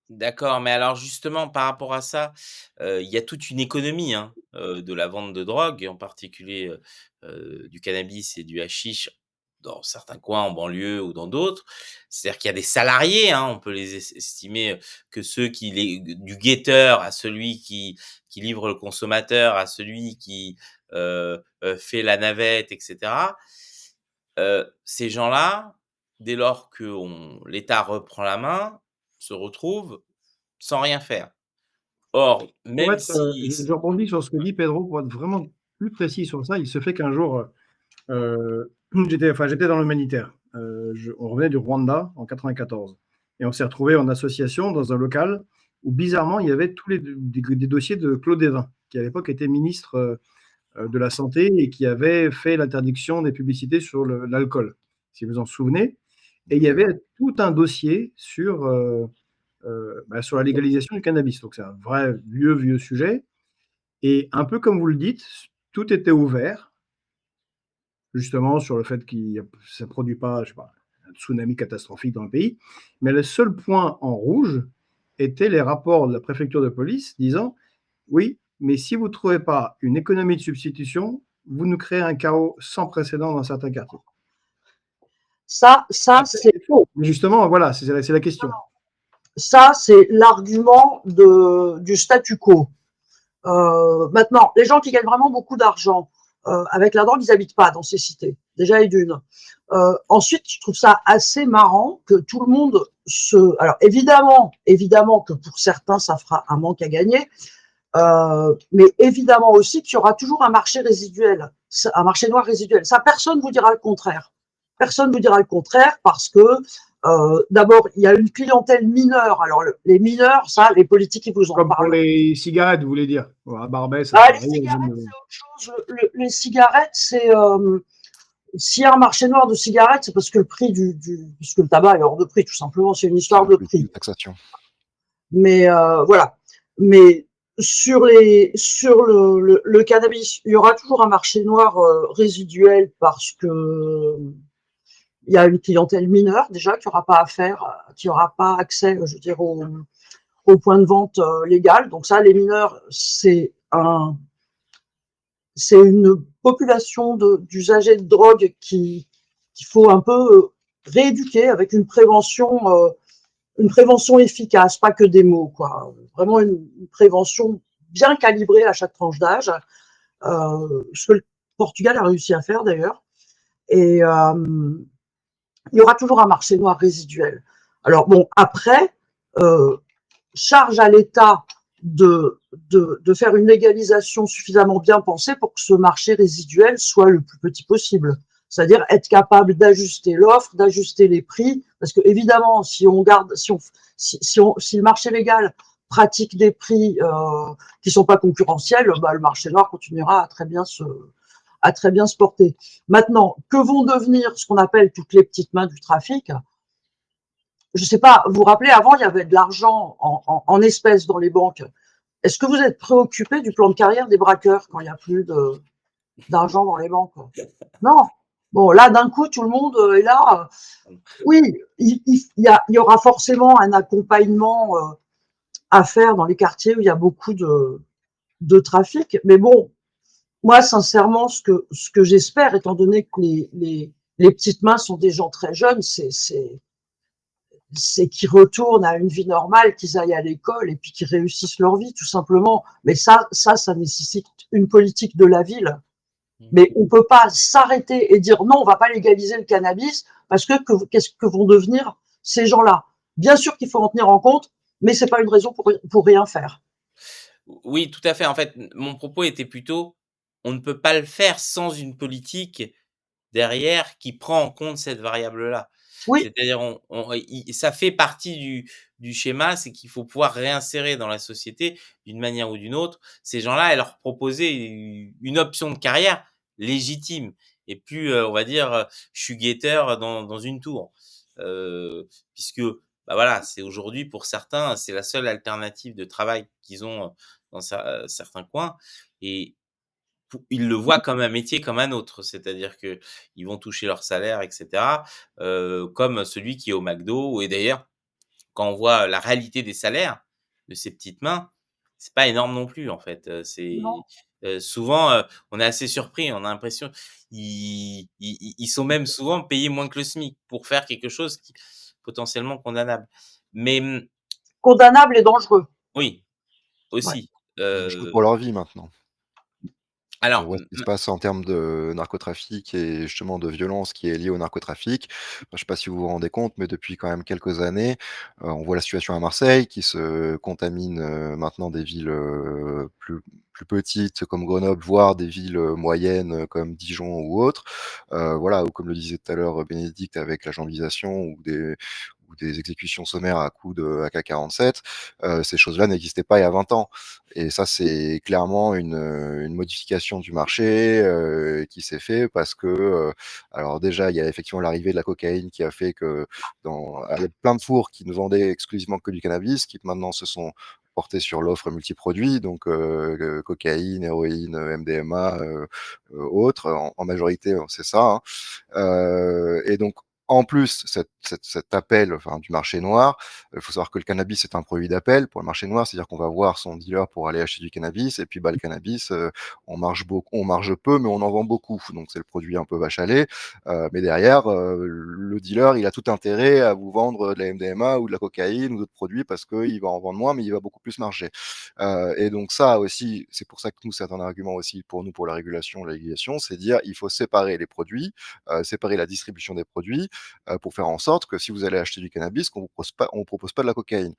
D'accord, mais alors justement par rapport à ça, il y a toute une économie, hein, de la vente de drogue, et en particulier, du cannabis et du hashish dans certains coins en banlieue ou dans d'autres. C'est-à-dire qu'il y a des salariés, hein, on peut les estimer, que ceux qui les du guetteur à celui qui livre le consommateur, à celui qui, fait la navette et cetera. Ces gens-là, dès lors que l'État reprend la main, se retrouvent sans rien faire. Or, Pour même être, si je rebondis sur ce que dit Pedro, pour être vraiment plus précis sur ça. Il se fait qu'un jour, j'étais dans l'humanitaire. On revenait du Rwanda en 94 et on s'est retrouvés en association dans un local où bizarrement il y avait tous des dossiers de Claude Évin, qui à l'époque était ministre de la Santé et qui avait fait l'interdiction des publicités sur l'alcool, si vous en souvenez. Et il y avait tout un dossier sur la légalisation du cannabis. Donc c'est un vrai vieux sujet. Et un peu comme vous le dites, tout était ouvert, justement sur le fait que ça ne produit pas, je sais pas, un tsunami catastrophique dans le pays. Mais le seul point en rouge était les rapports de la préfecture de police disant oui, mais si vous ne trouvez pas une économie de substitution, vous nous créez un chaos sans précédent dans certains quartiers. Ça, C'est faux. Mais justement, voilà, c'est la question. ça, c'est l'argument du statu quo. Maintenant, les gens qui gagnent vraiment beaucoup d'argent avec la drogue, ils habitent pas dans ces cités, déjà et d'une. Ensuite, je trouve ça assez marrant que tout le monde Alors évidemment que pour certains, ça fera un manque à gagner, mais évidemment aussi qu'il y aura toujours un marché résiduel, un marché noir résiduel. Ça, personne vous dira le contraire. Personne vous dira le contraire parce que d'abord, il y a une clientèle mineure. Alors, les mineurs, ça, les politiques, ils vous en Comme pour parlent. les cigarettes, vous voulez dire. À Barbès, c'est Ah, les pareil. cigarettes, c'est autre chose. Les cigarettes, c'est s'il y a un marché noir de cigarettes, c'est parce que le prix parce que le tabac est hors de prix, tout simplement. C'est une C'est histoire la de politique de prix. taxation. Mais voilà. Mais sur le cannabis, il y aura toujours un marché noir résiduel parce que il y a une clientèle mineure déjà qui n'aura pas affaire, qui n'aura pas accès, je veux dire, au point de vente légal. Donc ça, les mineurs, c'est une population d'usagers de drogue qu'il faut un peu rééduquer avec une prévention efficace, pas que des mots, quoi. Vraiment une prévention bien calibrée à chaque tranche d'âge, ce que le Portugal a réussi à faire d'ailleurs. Et il y aura toujours un marché noir résiduel. Alors bon, après, charge à l'État de faire une légalisation suffisamment bien pensée pour que ce marché résiduel soit le plus petit possible. C'est-à-dire être capable d'ajuster l'offre, d'ajuster les prix, parce que évidemment, si le marché légal pratique des prix qui sont pas concurrentiels, bah, le marché noir continuera à très bien se porter. Maintenant, que vont devenir ce qu'on appelle toutes les petites mains du trafic? Je ne sais pas, vous vous rappelez, avant, il y avait de l'argent en espèces dans les banques. Est-ce que vous êtes préoccupé du plan de carrière des braqueurs quand il n'y a plus d'argent dans les banques? Non. Bon, là, d'un coup, tout le monde est là. Oui, il y aura forcément un accompagnement à faire dans les quartiers où il y a beaucoup de trafic. Mais bon, moi, sincèrement, ce que j'espère, étant donné que les petites mains sont des gens très jeunes, c'est qu'ils retournent à une vie normale, qu'ils aillent à l'école et puis qu'ils réussissent leur vie, tout simplement. Mais ça nécessite une politique de la ville. Mais on peut pas s'arrêter et dire non, on va pas légaliser le cannabis parce que qu'est-ce que vont devenir ces gens-là. Bien sûr qu'il faut en tenir en compte, mais c'est pas une raison pour rien faire. Oui, tout à fait. En fait, mon propos était plutôt, on ne peut pas le faire sans une politique derrière qui prend en compte cette variable-là. Oui, C'est-à-dire on i ça fait partie du schéma, c'est qu'il faut pouvoir réinsérer dans la société d'une manière ou d'une autre ces gens-là et leur proposer une option de carrière légitime et plus, on va dire, je suis guetteur dans une tour. Puisque, bah, voilà, c'est aujourd'hui pour certains, c'est la seule alternative de travail qu'ils ont, dans certains coins et ils le voient comme un métier comme un autre, c'est-à-dire qu'ils vont toucher leur salaire et cetera, comme celui qui est au McDo et d'ailleurs, quand on voit la réalité des salaires de ces petites mains, c'est pas énorme non plus en fait, non, souvent, on est assez surpris, on a l'impression ils sont même souvent payés moins que le SMIC pour faire quelque chose qui potentiellement condamnable. Mais, condamnable et dangereux. oui, Ouais. aussi, Dangereux pour leur vie maintenant. On alors, voit ce qui se passe en termes de narcotrafic et justement de violence qui est liée au narcotrafic. Enfin, je sais pas si vous vous rendez compte, mais depuis quand même quelques années, on voit la situation à Marseille qui se contamine, maintenant des villes, plus petites comme Grenoble, voire des villes, moyennes, comme Dijon ou autres. Voilà, ou comme le disait tout à l'heure, Bénédicte avec la jambisation ou des exécutions sommaires à coups de AK-47, ces choses-là n'existaient pas il y a 20 ans. Et ça, c'est clairement une modification du marché, qui s'est fait parce que, alors déjà, il y a effectivement l'arrivée de la cocaïne qui a fait que il y a plein de fours qui ne vendaient exclusivement que du cannabis, qui maintenant se sont portés sur l'offre multiproduits, donc cocaïne, héroïne, MDMA, autres, en majorité, c'est ça, hein. Et donc en plus, cet appel, enfin, du marché noir, il faut savoir que le cannabis est un produit d'appel pour le marché noir, c'est-à-dire qu'on va voir son dealer pour aller acheter du cannabis et puis, bah, le cannabis, on marge peu, mais on en vend beaucoup. Donc c'est le produit un peu vache à lait, mais derrière, le dealer, il a tout intérêt à vous vendre de la MDMA ou de la cocaïne ou d'autres produits parce qu'il va en vendre moins, mais il va beaucoup plus marger. Et donc ça aussi, c'est pour ça que nous, c'est un argument aussi pour nous, pour la régulation, la légalisation, c'est dire: «Il faut séparer les produits, séparer la distribution des produits, pour faire en sorte que si vous allez acheter du cannabis, qu'on vous propose pas de la cocaïne.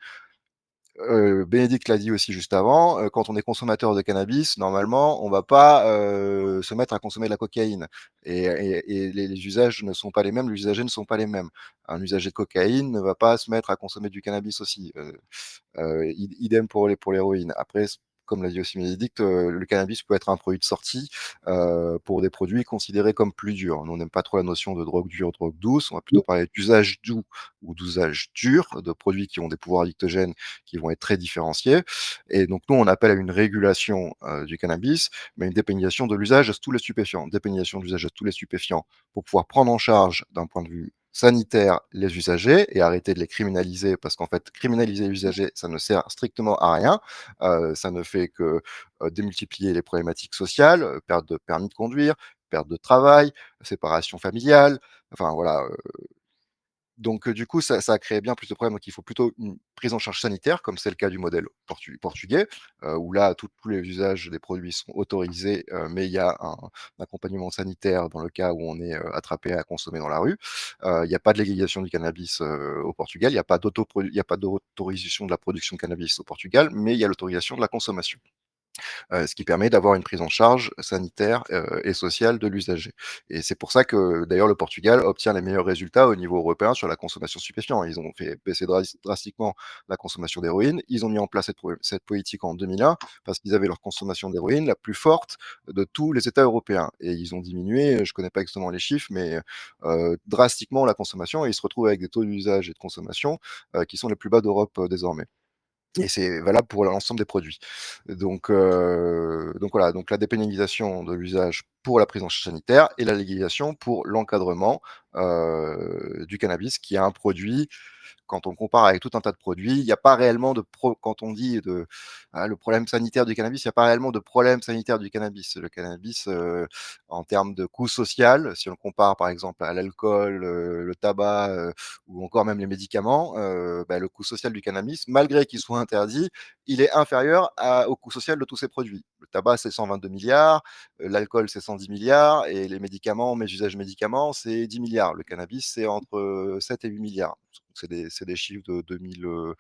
Bénédicte l'a dit aussi juste avant, quand on est consommateur de cannabis, normalement, on va pas, se mettre à consommer de la cocaïne et les usages ne sont pas les mêmes, les usagers ne sont pas les mêmes. Un usager de cocaïne ne va pas se mettre à consommer du cannabis aussi, idem pour l'héroïne. Après, comme l'a dit aussi Bénédicte, le cannabis peut être un produit de sortie, pour des produits considérés comme plus durs. Nous, on n'aime pas trop la notion de drogue dure, drogue douce, on va plutôt parler d'usage doux ou d'usage dur, de produits qui ont des pouvoirs addictogènes qui vont être très différenciés. Et donc nous, on appelle à une régulation, du cannabis, mais une dépénalisation de l'usage de tous les stupéfiants. Dépénalisation de l'usage de tous les stupéfiants pour pouvoir prendre en charge, d'un point de vue sanitaire, les usagers et arrêter de les criminaliser parce qu'en fait, criminaliser les usagers, ça ne sert strictement à rien. Ça ne fait que, démultiplier les problématiques sociales, perte de permis de conduire, perte de travail, séparation familiale, enfin voilà, donc du coup, ça a créé bien plus de problèmes, donc il faut plutôt une prise en charge sanitaire, comme c'est le cas du modèle portugais, où là, tous les usages des produits sont autorisés, mais il y a un accompagnement sanitaire dans le cas où on est, attrapé à consommer dans la rue. Il y a pas de légalisation du cannabis, au Portugal, il y a pas d'autorisation de la production de cannabis au Portugal, mais il y a l'autorisation de la consommation. Ce qui permet d'avoir une prise en charge sanitaire, et sociale de l'usager. Et c'est pour ça que d'ailleurs le Portugal obtient les meilleurs résultats au niveau européen sur la consommation de stupéfiants. Ils ont fait baisser drastiquement la consommation d'héroïne. Ils ont mis en place cette politique en 2001 parce qu'ils avaient leur consommation d'héroïne la plus forte de tous les États européens et ils ont diminué, je connais pas exactement les chiffres, mais drastiquement la consommation et ils se retrouvent avec des taux d'usage et de consommation, qui sont les plus bas d'Europe, désormais. Et c'est valable pour l'ensemble des produits. Donc voilà, donc la dépénalisation de l'usage pour la prise en charge sanitaire et la légalisation pour l'encadrement, du cannabis qui est un produit quand on compare avec tout un tas de produits, il n'y a pas réellement quand on dit le problème sanitaire du cannabis, il n'y a pas réellement de problème sanitaire du cannabis. Le cannabis, en termes de coût social, si on le compare par exemple à l'alcool, le tabac, ou encore même les médicaments, bah, le coût social du cannabis, malgré qu'il soit interdit, il est inférieur au coût social de tous ces produits. Le tabac, c'est 122 milliards, l'alcool, c'est 110 milliards et les médicaments, mes usages médicaments, c'est 10 milliards. Le cannabis, c'est entre 7 et 8 milliards. C'est des chiffres de 2000, vous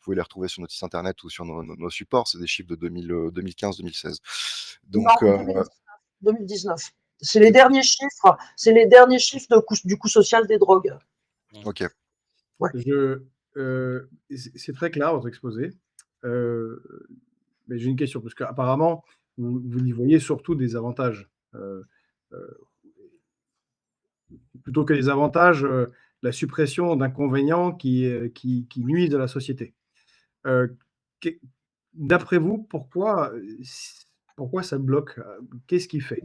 pouvez les retrouver sur notre site internet ou sur nos supports, c'est des chiffres de 2015-2016. Non, Donc 2019. C'est les derniers chiffres du coût social des drogues. OK. Ouais. C'est très clair votre exposé. Mais j'ai une question, parce qu'apparemment, vous y voyez surtout des avantages. Plutôt que des avantages, la suppression d'inconvénients qui nuisent à la société. Qu'est D'après vous, pourquoi ça bloque? Qu'est-ce qui fait?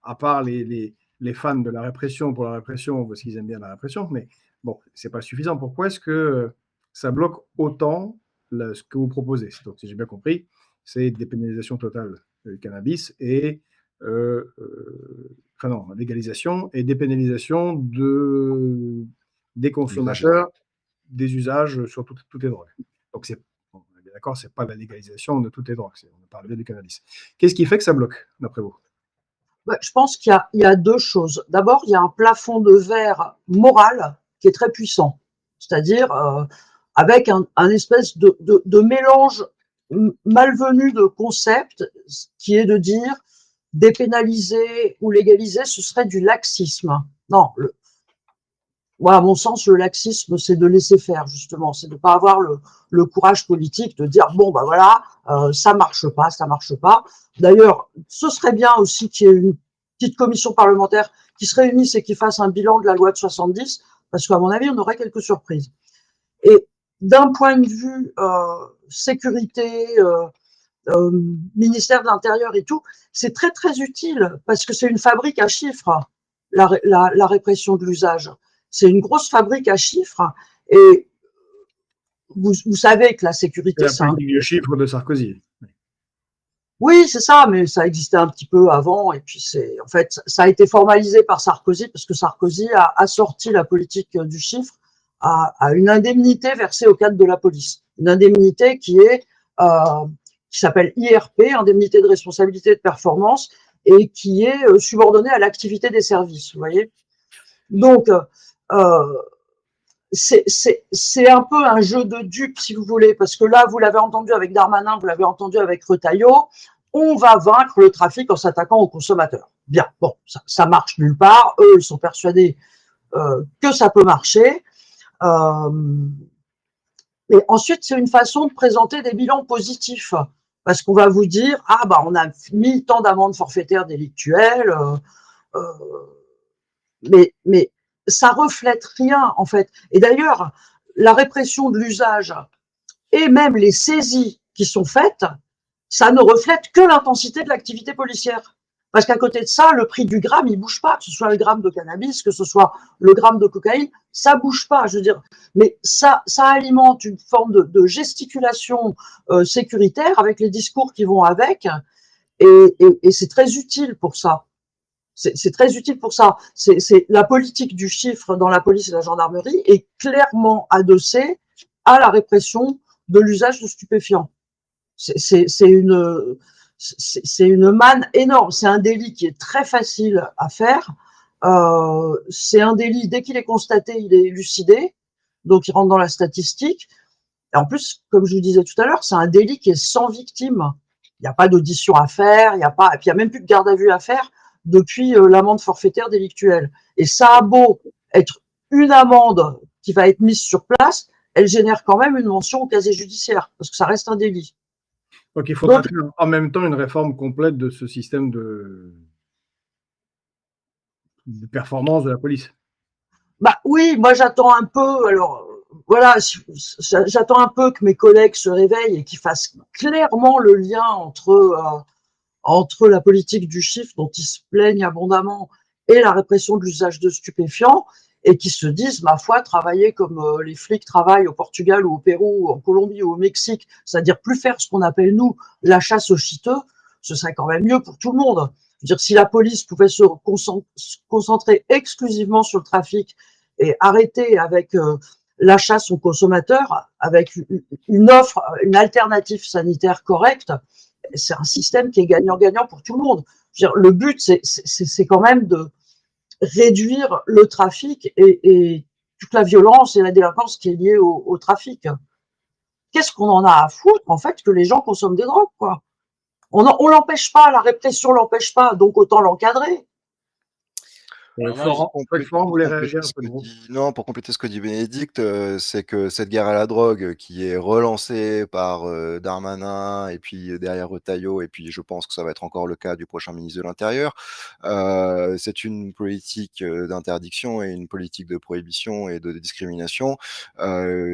À part les fans de la répression pour la répression, parce qu'ils aiment bien la répression, mais bon, c'est pas suffisant. Pourquoi est-ce que ça bloque autant ce que vous proposez? Donc, si j'ai bien compris, c'est dépénalisation totale du cannabis et enfin non, légalisation et dépénalisation des consommateurs, des usages sur toutes les drogues. Donc c'est bon, on est bien d'accord, c'est pas la légalisation de toutes les drogues, on parle bien du cannabis. Qu'est-ce qui fait que ça bloque, d'après vous? Je pense qu'il y a deux choses. D'abord, il y a un plafond de verre moral qui est très puissant, c'est-à-dire avec un espèce de mélange malvenu de concepts, qui est de dire dépénaliser ou légaliser, ce serait du laxisme. Non, à mon sens, le laxisme, c'est de laisser faire, justement. C'est de ne pas avoir le courage politique de dire, bon, bah voilà, ça marche pas, ça marche pas. D'ailleurs, ce serait bien aussi qu'il y ait une petite commission parlementaire qui se réunisse et qui fasse un bilan de la loi de 70, parce qu'à mon avis, on aurait quelques surprises. Et d'un point de vue sécurité, ministère de l'Intérieur et tout, c'est très, très utile, parce que c'est une fabrique à chiffres, la répression de l'usage. C'est une grosse fabrique à chiffres, et vous savez que la sécurité, c'est la politique du chiffre de Sarkozy. Oui, c'est ça, mais ça existait un petit peu avant, et puis en fait, ça a été formalisé par Sarkozy, parce que Sarkozy a assorti la politique du chiffre à une indemnité versée au cadre de la police. Une indemnité qui s'appelle IRP, indemnité de responsabilité de performance, et qui est subordonnée à l'activité des services, vous voyez. Donc, c'est un peu un jeu de dupes, si vous voulez, parce que là, vous l'avez entendu avec Darmanin, vous l'avez entendu avec Retailleau, on va vaincre le trafic en s'attaquant aux consommateurs. Bien, bon, ça marche nulle part, eux, ils sont persuadés que ça peut marcher. Et ensuite, c'est une façon de présenter des bilans positifs, parce qu'on va vous dire, ah bah on a mis tant d'amendes forfaitaires délictuelles, mais ça reflète rien, en fait. Et d'ailleurs, la répression de l'usage et même les saisies qui sont faites, ça ne reflète que l'intensité de l'activité policière. Parce qu'à côté de ça, le prix du gramme, il bouge pas, que ce soit le gramme de cannabis, que ce soit le gramme de cocaïne, ça bouge pas, je veux dire. Mais ça alimente une forme de gesticulation sécuritaire avec les discours qui vont avec, et c'est très utile pour ça. C'est très utile pour ça. C'est la politique du chiffre dans la police et la gendarmerie est clairement adossée à la répression de l'usage de stupéfiants. C'est une manne énorme. C'est un délit qui est très facile à faire. C'est un délit, dès qu'il est constaté, il est élucidé, donc il rentre dans la statistique. Et en plus, comme je vous disais tout à l'heure, c'est un délit qui est sans victime. Il n'y a pas d'audition à faire, et puis il n'y a même plus de garde à vue à faire depuis l'amende forfaitaire délictuelle. Et ça a beau être une amende qui va être mise sur place, elle génère quand même une mention au casier judiciaire, parce que ça reste un délit. Donc il faudra faire en même temps une réforme complète de ce système de performance de la police. Bah oui, moi j'attends un peu, alors voilà, j'attends un peu que mes collègues se réveillent et qu'ils fassent clairement le lien entre la politique du chiffre dont ils se plaignent abondamment et la répression de l'usage de stupéfiants, et qui se disent, ma foi, travailler comme les flics travaillent au Portugal ou au Pérou, ou en Colombie ou au Mexique, c'est-à-dire plus faire ce qu'on appelle, nous, la chasse aux chiteux, ce serait quand même mieux pour tout le monde. Je veux dire, si la police pouvait se concentrer exclusivement sur le trafic et arrêter avec la chasse aux consommateurs, avec une offre, une alternative sanitaire correcte, c'est un système qui est gagnant-gagnant pour tout le monde. Je veux dire, le but, c'est quand même de réduire le trafic et toute la violence et la délinquance qui est liée au trafic. Qu'est-ce qu'on en a à foutre, en fait, que les gens consomment des drogues, quoi? On l'empêche pas, la répression l'empêche pas, donc autant l'encadrer. Alors moi, Florent, Florent voulait réagir un peu de vous. Non, pour compléter ce que dit Bénédicte, c'est que cette guerre à la drogue qui est relancée par Darmanin et puis derrière Retailleau, et puis je pense que ça va être encore le cas du prochain ministre de l'Intérieur, c'est une politique d'interdiction et une politique de prohibition et de discrimination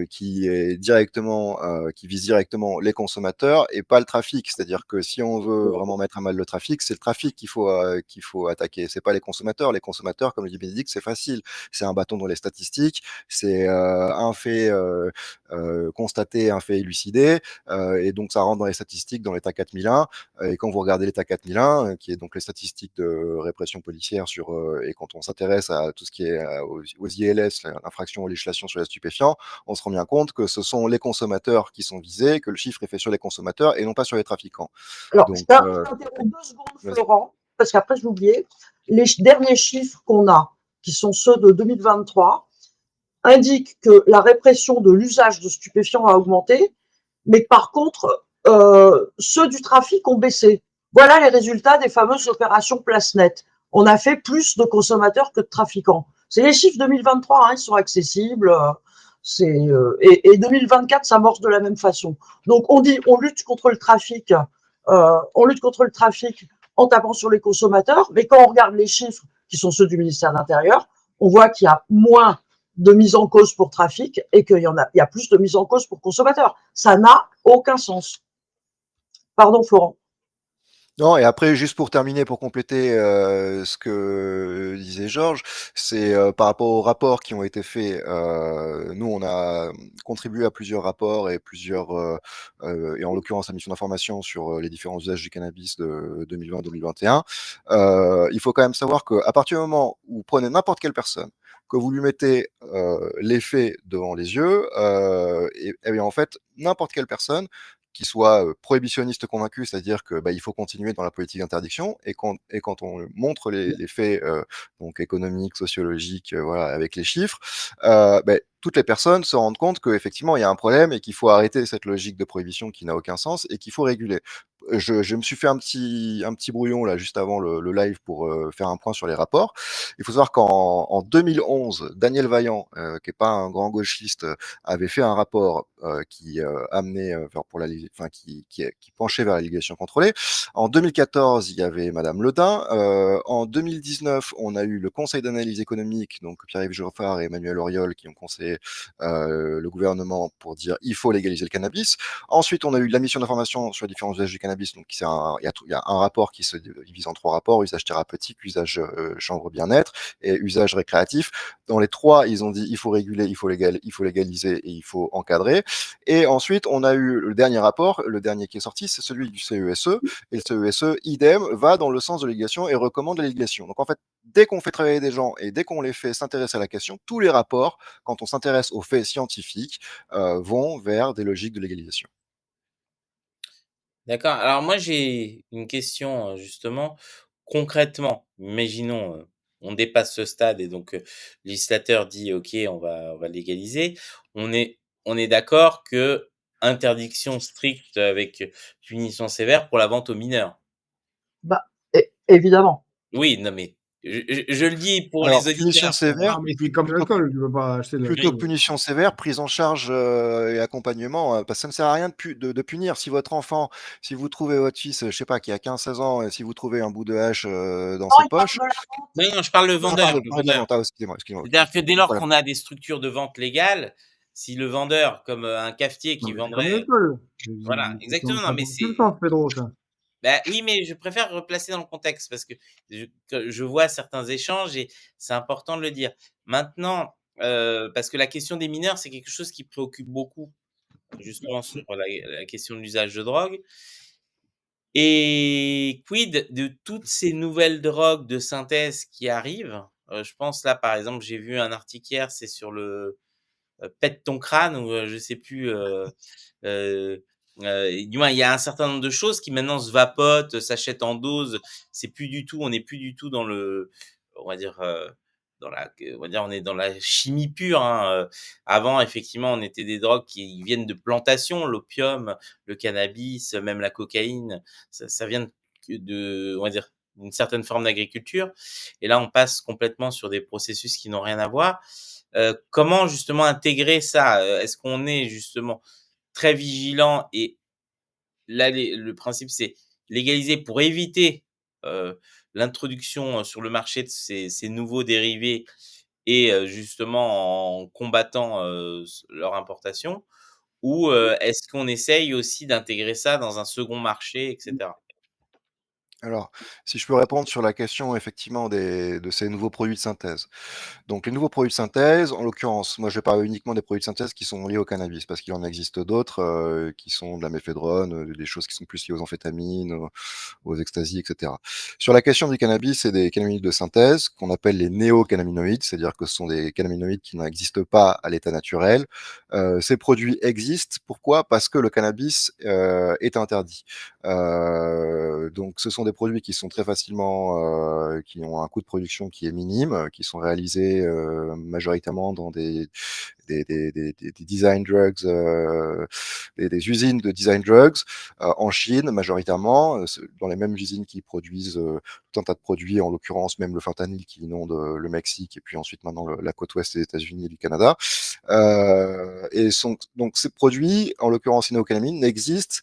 qui est directement, qui vise directement les consommateurs et pas le trafic. C'est-à-dire que si on veut vraiment mettre à mal le trafic, c'est le trafic qu'il faut attaquer. C'est pas les consommateurs. Les consommateurs, comme le dit Bénédicte, c'est facile. C'est un bâton dans les statistiques. C'est un fait constaté, un fait élucidé, et donc ça rentre dans les statistiques dans l'État 4001. Et quand vous regardez l'État 4001, qui est donc les statistiques de répression policière et quand on s'intéresse à tout ce qui est aux ILS, l'infraction aux législations sur les stupéfiants, on se rend bien compte que ce sont les consommateurs qui sont visés, que le chiffre est fait sur les consommateurs et non pas sur les trafiquants. Alors, Donc, je t'interromps 2 secondes, Florent, parce qu'après, j'ai oublié. Les derniers chiffres qu'on a, qui sont ceux de 2023, indiquent que la répression de l'usage de stupéfiants a augmenté, mais par contre, ceux du trafic ont baissé. Voilà les résultats des fameuses opérations Place Net. On a fait plus de consommateurs que de trafiquants. C'est les chiffres 2023, hein, ils sont accessibles. Et 2024 s'amorce de la même façon. Donc on dit on lutte contre le trafic, en tapant sur les consommateurs, mais quand on regarde les chiffres qui sont ceux du ministère de l'Intérieur, on voit qu'il y a moins de mise en cause pour trafic et qu'il y a plus de mise en cause pour consommateurs. Ça n'a aucun sens. Pardon, Florent. non, et après, juste pour terminer, pour compléter ce que disait Georges, c'est par rapport aux rapports qui ont été faits. Nous, on a contribué à plusieurs rapports et et en l'occurrence la mission d'information sur les différents usages du cannabis de 2020-2021. Il faut quand même savoir qu'à partir du moment où vous prenez n'importe quelle personne, que vous lui mettez les faits devant les yeux, et bien en fait, n'importe quelle personne qui soit prohibitionniste convaincu, c'est-à-dire que il faut continuer dans la politique d'interdiction, et quand on montre les faits donc économiques, sociologiques, voilà, avec les chiffres, toutes les personnes se rendent compte qu'effectivement il y a un problème et qu'il faut arrêter cette logique de prohibition qui n'a aucun sens et qu'il faut réguler. Je me suis fait un petit brouillon là juste avant le live pour faire un point sur les rapports. Il faut savoir qu'en 2011, Daniel Vaillant, qui est pas un grand gauchiste, avait fait un rapport qui amenait pour qui penchait vers la légalisation contrôlée. En 2014, il y avait Madame Ledin. En 2019, on a eu le Conseil d'analyse économique, donc Pierre-Yves Geoffard et Emmanuel Auriol, qui ont conseillé le gouvernement pour dire il faut légaliser le cannabis. Ensuite, on a eu la mission d'information sur les différents usages du cannabis. Donc, il y a un rapport qui se divise en 3 rapports: usage thérapeutique, usage chambre bien-être et usage récréatif. Dans les 3, ils ont dit il faut réguler, il faut légaliser et il faut encadrer. Et ensuite, on a eu le dernier rapport, le dernier qui est sorti, c'est celui du CESE. Et le CESE, idem, va dans le sens de l'égalisation et recommande la légalisation. Donc en fait, dès qu'on fait travailler des gens et dès qu'on les fait s'intéresser à la question, tous les rapports, quand on s'intéresse aux faits scientifiques, vont vers des logiques de légalisation. D'accord. Alors moi, j'ai une question, justement. Concrètement, imaginons, on dépasse ce stade et donc, le législateur dit: «OK, on va légaliser». On est d'accord que interdiction stricte avec punition sévère pour la vente aux mineurs? Bah, évidemment. Oui, non mais je le dis pour Alors, les punition auditeurs. sévère, Ah, mais c'est comme l'alcool, tu ne peux pas acheter de plutôt l'alcool. que punition sévère, prise en charge et accompagnement, parce que ça ne sert à rien de punir. Si votre enfant, si vous trouvez votre fils, je sais pas, qui a 15-16 ans, et si vous trouvez un bout de hache dans Non, ses il parle poches. de la vente. Non, non, je parle le Ah, vendeur, pardon, le pardon, vendeur. excusez-moi, C'est-à-dire que dès pas de lors problème. qu'on a des structures de vente légales, si le vendeur, comme, un cafetier Non, qui mais c'est comme vendrait l'alcool. voilà, C'est dans exactement, non mais n'importe quel c'est sens, Pedro, ça. bah, oui, mais je préfère replacer dans le contexte parce que je vois certains échanges et c'est important de le dire. Maintenant, parce que la question des mineurs, c'est quelque chose qui préoccupe beaucoup, justement sur la question de l'usage de drogue. Et quid de toutes ces nouvelles drogues de synthèse qui arrivent? Je pense là, par exemple, j'ai vu un article hier, c'est sur le, pète ton crâne ou, je sais plus, heu du moins il y a un certain nombre de choses qui maintenant se vapotent, s'achètent en doses. C'est plus du tout On n'est plus du tout dans le on va dire, on va dire, on est dans la chimie pure, hein, avant effectivement, on était des drogues qui viennent de plantations, l'opium, le cannabis, même la cocaïne, ça vient on va dire, d'une certaine forme d'agriculture et là, on passe complètement sur des processus qui n'ont rien à voir. Comment justement intégrer ça? Est-ce qu'on est justement très vigilant et là, le principe, c'est légaliser pour éviter, l'introduction, sur le marché de ces nouveaux dérivés et justement en combattant, leur importation? Ou, est-ce qu'on essaye aussi d'intégrer ça dans un second marché et cetera? Alors, si je peux répondre sur la question effectivement de ces nouveaux produits de synthèse. Donc les nouveaux produits de synthèse, en l'occurrence, moi je parle uniquement des produits de synthèse qui sont liés au cannabis, parce qu'il en existe d'autres qui sont de la méphédrone, des choses qui sont plus liées aux amphétamines, aux extasies, etc. Sur la question du cannabis et des cannabinoïdes de synthèse, qu'on appelle les néocannabinoïdes, c'est-à-dire que ce sont des cannabinoïdes qui n'existent pas à l'état naturel, ces produits existent. Pourquoi? Parce que le cannabis est interdit. Donc ce sont des produits qui sont très facilement, qui ont un coût de production qui est minime, qui sont réalisés majoritairement dans des design drugs, des usines de design drugs en Chine majoritairement, dans les mêmes usines qui produisent tout un tas de produits, en l'occurrence même le fentanyl qui inonde le Mexique et puis ensuite maintenant la côte ouest des États-Unis et du Canada. Donc ces produits, en l'occurrence inéocannabine, n'existent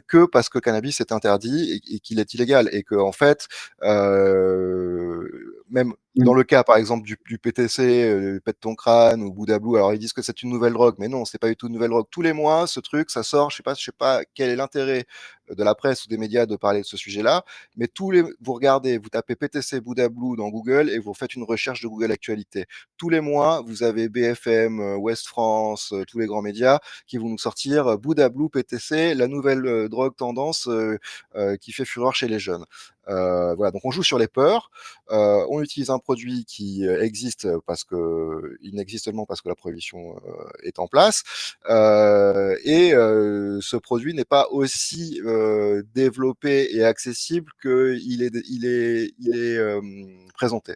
que parce que le cannabis est interdit et qu'il est illégal et que en fait même dans le cas, par exemple, du PTC, Pète ton crâne ou Bouddha Blue, alors ils disent que c'est une nouvelle drogue, mais non, c'est pas du tout une nouvelle drogue. Tous les mois, ce truc, ça sort. Je sais pas quel est l'intérêt de la presse ou des médias de parler de ce sujet-là, mais vous regardez, vous tapez PTC Bouddha Blue dans Google et vous faites une recherche de Google Actualité. Tous les mois, vous avez BFM, Ouest France, tous les grands médias qui vont nous sortir Bouddha Blue PTC, la nouvelle drogue tendance qui fait fureur chez les jeunes. Voilà, donc on joue sur les peurs. On utilise un produit qui existe parce que il n'existe seulement parce que la prohibition est en place. Ce produit n'est pas aussi développé et accessible qu'il est présenté.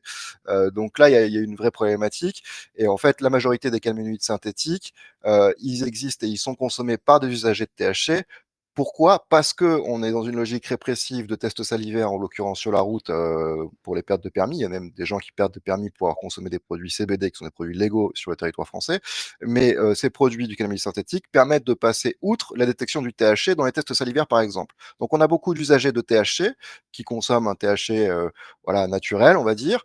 Donc là, il y a une vraie problématique. Et en fait, la majorité des cannabinoïdes synthétiques, ils existent et ils sont consommés par des usagers de THC. Pourquoi? Parce que on est dans une logique répressive de tests salivaires, en l'occurrence sur la route, pour les pertes de permis. Il y a même des gens qui perdent de permis pour avoir consommé des produits CBD, qui sont des produits légaux sur le territoire français. Mais ces produits du cannabis synthétique permettent de passer outre la détection du THC dans les tests salivaires, par exemple. Donc on a beaucoup d'usagers de THC qui consomment un THC voilà, naturel, on va dire,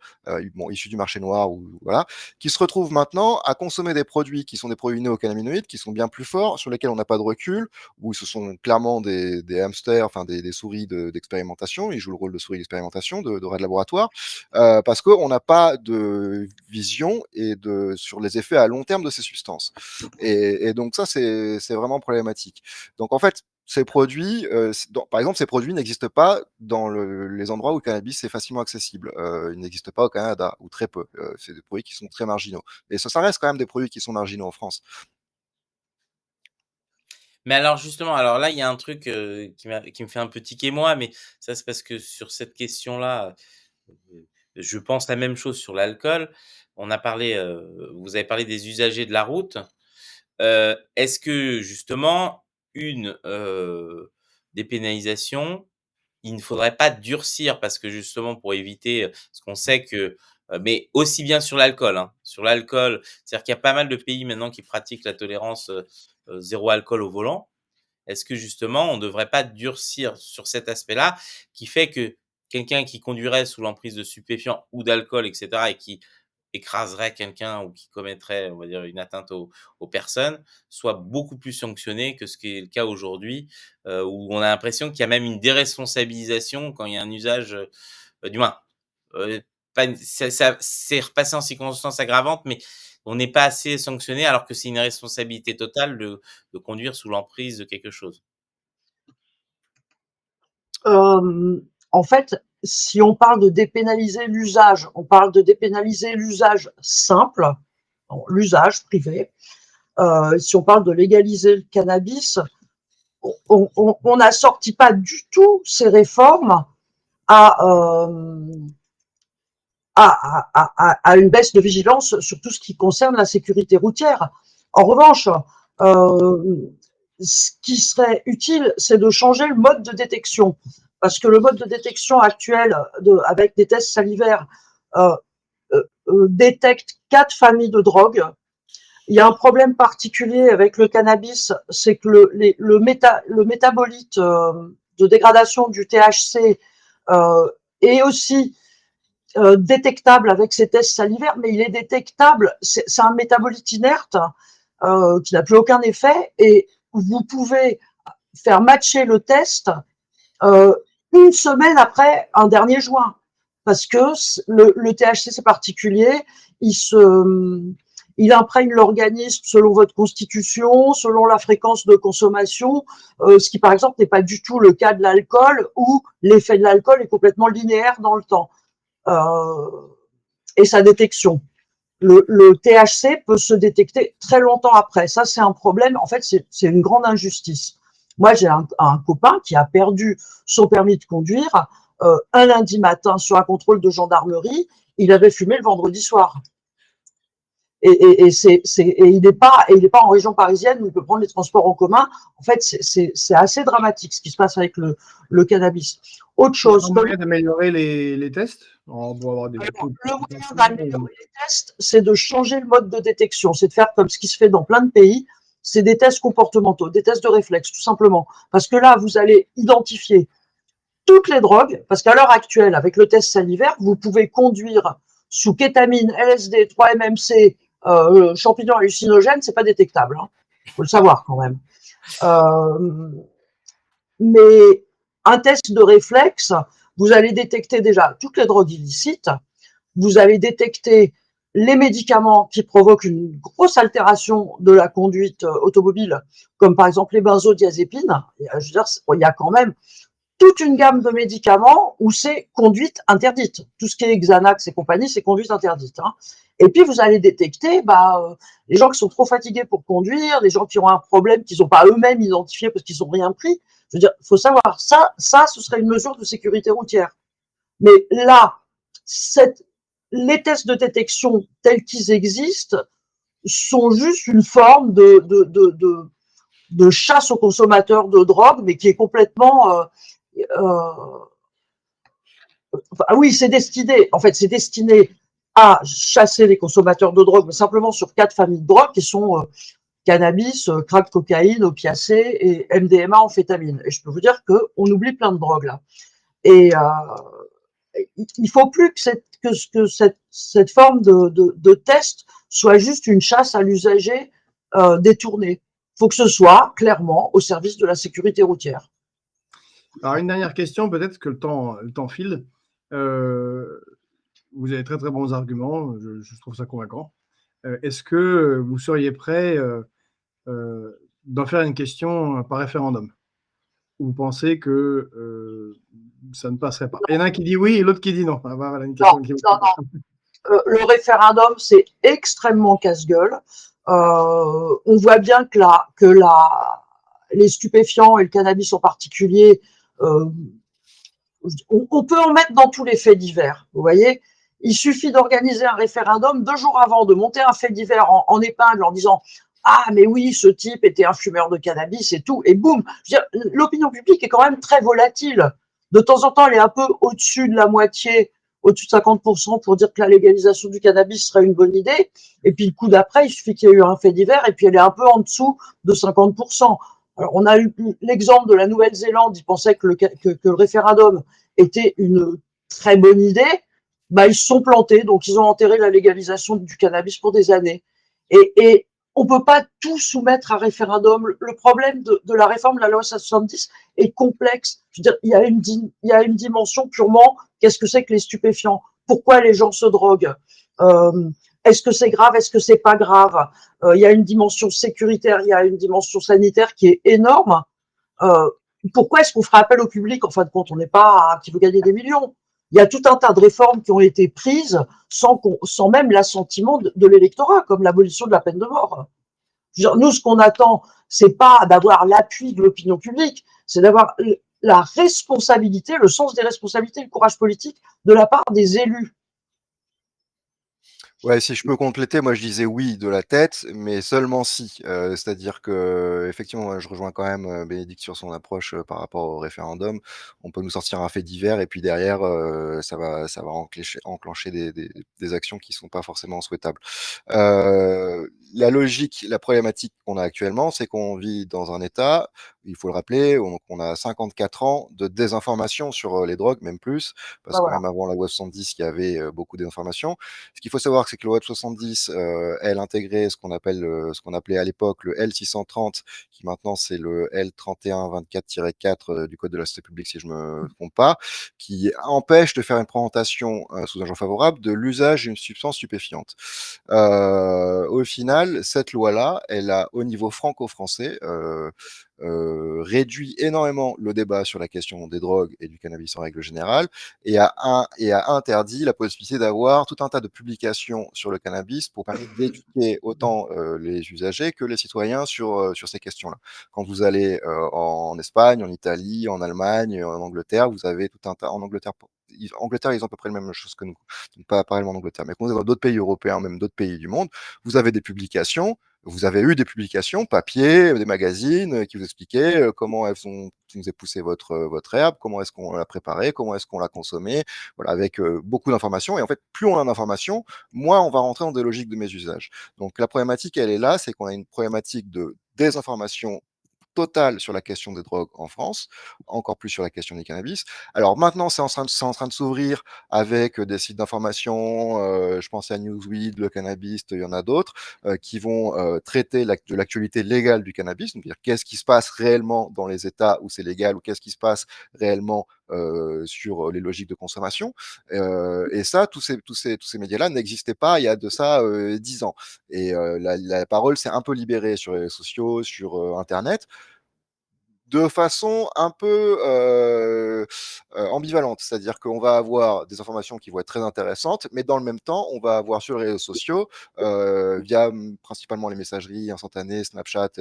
bon, issu du marché noir, ou voilà, qui se retrouvent maintenant à consommer des produits qui sont des produits néocannabinoïdes, qui sont bien plus forts, sur lesquels on n'a pas de recul, où ce sont clairement des hamsters, enfin des souris d'expérimentation. Ils jouent le rôle de souris d'expérimentation, de rats de laboratoire, parce qu'on n'a pas de vision sur les effets à long terme de ces substances. Et donc ça, c'est vraiment problématique. Donc en fait, ces produits, par exemple, ces produits n'existent pas dans les endroits où le cannabis est facilement accessible. Ils n'existent pas au Canada, ou très peu. C'est des produits qui sont très marginaux. Et ça reste quand même des produits qui sont marginaux en France. Mais alors justement, alors là, il y a un truc, qui me fait un peu tiquer moi, mais ça, c'est parce que sur cette question-là, je pense la même chose sur l'alcool. On a parlé, vous avez parlé des usagers de la route. Est-ce que justement une, dépénalisation, il ne faudrait pas durcir parce que justement pour éviter, parce qu'on sait que, mais aussi bien sur l'alcool, hein. Sur l'alcool, c'est-à-dire qu'il y a pas mal de pays maintenant qui pratiquent la tolérance, 0 alcool au volant. Est-ce que justement, on ne devrait pas durcir sur cet aspect-là, qui fait que quelqu'un qui conduirait sous l'emprise de stupéfiants ou d'alcool et cetera et qui écraserait quelqu'un ou qui commettrait, on va dire, une atteinte aux personnes, soit beaucoup plus sanctionné que ce qui est le cas aujourd'hui, où on a l'impression qu'il y a même une déresponsabilisation quand il y a un usage, du moins, heu, pas une ça c'est repassé en circonstances aggravantes, mais on n'est pas assez sanctionné alors que c'est une responsabilité totale de conduire sous l'emprise de quelque chose. En fait, si on parle de dépénaliser l'usage, on parle de dépénaliser l'usage simple, l'usage privé. Si on parle de légaliser le cannabis, on n'assortit pas du tout ces réformes à à une baisse de vigilance sur tout ce qui concerne la sécurité routière. En revanche, ce qui serait utile, c'est de changer le mode de détection. Parce que le mode de détection actuel, avec des tests salivaires, détecte 4 familles de drogues. Il y a un problème particulier avec le cannabis, c'est que le métabolite de dégradation du THC est aussi détectable avec ces tests salivaires, mais il est détectable, c'est un métabolite inerte qui n'a plus aucun effet, et vous pouvez faire matcher le test une semaine après un dernier joint, parce que le THC c'est particulier, il imprègne l'organisme selon votre constitution, selon la fréquence de consommation, ce qui par exemple n'est pas du tout le cas de l'alcool, où l'effet de l'alcool est complètement linéaire dans le temps. Et sa détection. Le THC peut se détecter très longtemps après. Ça, c'est un problème. En fait, c'est une grande injustice. Moi, j'ai un copain qui a perdu son permis de conduire un lundi matin sur un contrôle de gendarmerie. Il avait fumé le vendredi soir. Et il n'est pas en région parisienne où il peut prendre les transports en commun. En fait, c'est assez dramatique ce qui se passe avec le cannabis. Autre chose. Il y a un moyen d'améliorer les tests. Le moyen d'améliorer les tests, c'est de changer le mode de détection. C'est de faire comme ce qui se fait dans plein de pays. C'est des tests comportementaux, des tests de réflexe, tout simplement. Parce que là, vous allez identifier toutes les drogues, parce qu'à l'heure actuelle, avec le test salivaire, vous pouvez conduire sous kétamine, LSD, 3-MMC, champignons hallucinogènes, c'est pas détectable. Hein. Faut le savoir quand même. Mais un test de réflexe, vous allez détecter déjà toutes les drogues illicites, vous allez détecter les médicaments qui provoquent une grosse altération de la conduite automobile, comme par exemple les benzodiazépines. Je veux dire, il y a quand même toute une gamme de médicaments où c'est conduite interdite. Tout ce qui est Xanax et compagnie, c'est conduite interdite. Hein. Et puis, vous allez détecter les gens qui sont trop fatigués pour conduire, les gens qui ont un problème qu'ils n'ont pas eux-mêmes identifié parce qu'ils n'ont rien pris. Je veux dire, il faut savoir, ça, ce serait une mesure de sécurité routière. Mais là, les tests de détection tels qu'ils existent sont juste une forme de chasse aux consommateurs de drogue, mais qui est complètement... oui, c'est destiné à chasser les consommateurs de drogue, mais simplement sur 4 familles de drogue qui sont cannabis, crack cocaïne, opiacés et MDMA, amphétamine. Et je peux vous dire qu'on oublie plein de drogues là. Et il faut plus que cette forme de test soit juste une chasse à l'usager détournée. Il faut que ce soit clairement au service de la sécurité routière. Alors, une dernière question, peut-être que le temps file. Vous avez très très bons arguments, je trouve ça convaincant. Est-ce que vous seriez prêt d'en faire une question par référendum? Ou vous pensez que ça ne passerait pas? Il y en a un qui dit oui et l'autre qui dit non. Voilà une question non. Le référendum, c'est extrêmement casse-gueule. On voit bien que les stupéfiants et le cannabis en particulier, on peut en mettre dans tous les faits divers, vous voyez. Il suffit d'organiser un référendum 2 jours avant, de monter un fait divers en épingle en disant « Ah, mais oui, ce type était un fumeur de cannabis et tout », et boum. L'opinion publique est quand même très volatile. De temps en temps, elle est un peu au-dessus de la moitié, au-dessus de 50% pour dire que la légalisation du cannabis serait une bonne idée. Et puis le coup d'après, il suffit qu'il y ait eu un fait divers et puis elle est un peu en dessous de 50%. Alors, on a eu l'exemple de la Nouvelle-Zélande, ils pensaient que le référendum était une très bonne idée. Ils se sont plantés, donc ils ont enterré la légalisation du cannabis pour des années. Et on ne peut pas tout soumettre à référendum. Le problème de la réforme de la loi 70 est complexe. Je veux dire, il y a une dimension purement, qu'est-ce que c'est que les stupéfiants? Pourquoi les gens se droguent? Est-ce que c'est grave? Est-ce que c'est pas grave? Il y a une dimension sécuritaire, il y a une dimension sanitaire qui est énorme. Pourquoi est-ce qu'on ferait appel au public? En fin de compte, on n'est pas qui veut gagner des millions. Il y a tout un tas de réformes qui ont été prises sans même l'assentiment de l'électorat, comme l'abolition de la peine de mort. Nous, ce qu'on attend, c'est pas d'avoir l'appui de l'opinion publique, c'est d'avoir la responsabilité, le sens des responsabilités, le courage politique de la part des élus. Ouais, si je peux compléter, moi je disais oui de la tête, mais seulement si. C'est-à-dire qu'effectivement, moi je rejoins quand même, Bénédicte sur son approche, par rapport au référendum. On peut nous sortir un fait divers et puis derrière, ça va enclencher des actions qui sont pas forcément souhaitables. La logique, la problématique qu'on a actuellement, c'est qu'on vit dans un État, il faut le rappeler, donc on a 54 ans de désinformation sur, les drogues, même plus, Bah parce que voilà. même avant la loi 70, il y avait, beaucoup d'informations. Ce qu'il faut savoir, c'est que le Web 70, elle intégrait ce qu'on appelait à l'époque le L630, qui maintenant c'est le L3124-4 du Code de la santé publique, si je me trompe pas, qui empêche de faire une présentation sous un jour favorable de l'usage d'une substance stupéfiante. Au final, cette loi-là, elle a, au niveau franco-français, réduit énormément le débat sur la question des drogues et du cannabis en règle générale, et a interdit la possibilité d'avoir tout un tas de publications sur le cannabis pour permettre d'éduquer autant les usagers que les citoyens sur ces questions-là. Quand vous allez en Espagne, en Italie, en Allemagne, en Angleterre, vous avez tout un tas. En Angleterre, Angleterre, ils ont à peu près la même chose que nous, donc pas apparemment en Angleterre, mais quand vous allez dans d'autres pays européens, même d'autres pays du monde, vous avez des publications. Vous avez eu des publications papier, des magazines qui vous expliquaient comment elles sont, qui nous est poussé votre herbe, comment est-ce qu'on l'a préparée, comment est-ce qu'on l'a consommée, voilà, avec beaucoup d'informations. Et en fait, plus on a d'informations, moins on va rentrer dans des logiques de mésusage. Donc la problématique, elle est là, c'est qu'on a une problématique de désinformation totale sur la question des drogues en France, encore plus sur la question du cannabis. Alors maintenant, c'est en train de s'ouvrir avec des sites d'information, je pense à Newsweek, Le Cannabis, il y en a d'autres, qui vont traiter de l'actualité légale du cannabis, donc dire qu'est-ce qui se passe réellement dans les États où c'est légal, ou qu'est-ce qui se passe réellement sur les logiques de consommation. Et ça, tous ces médias-là n'existaient pas il y a de ça 10 ans. Et la parole s'est un peu libérée sur les réseaux sociaux, sur Internet, de façon un peu ambivalente. C'est-à-dire qu'on va avoir des informations qui vont être très intéressantes, mais dans le même temps, on va avoir sur les réseaux sociaux, via principalement les messageries instantanées, Snapchat,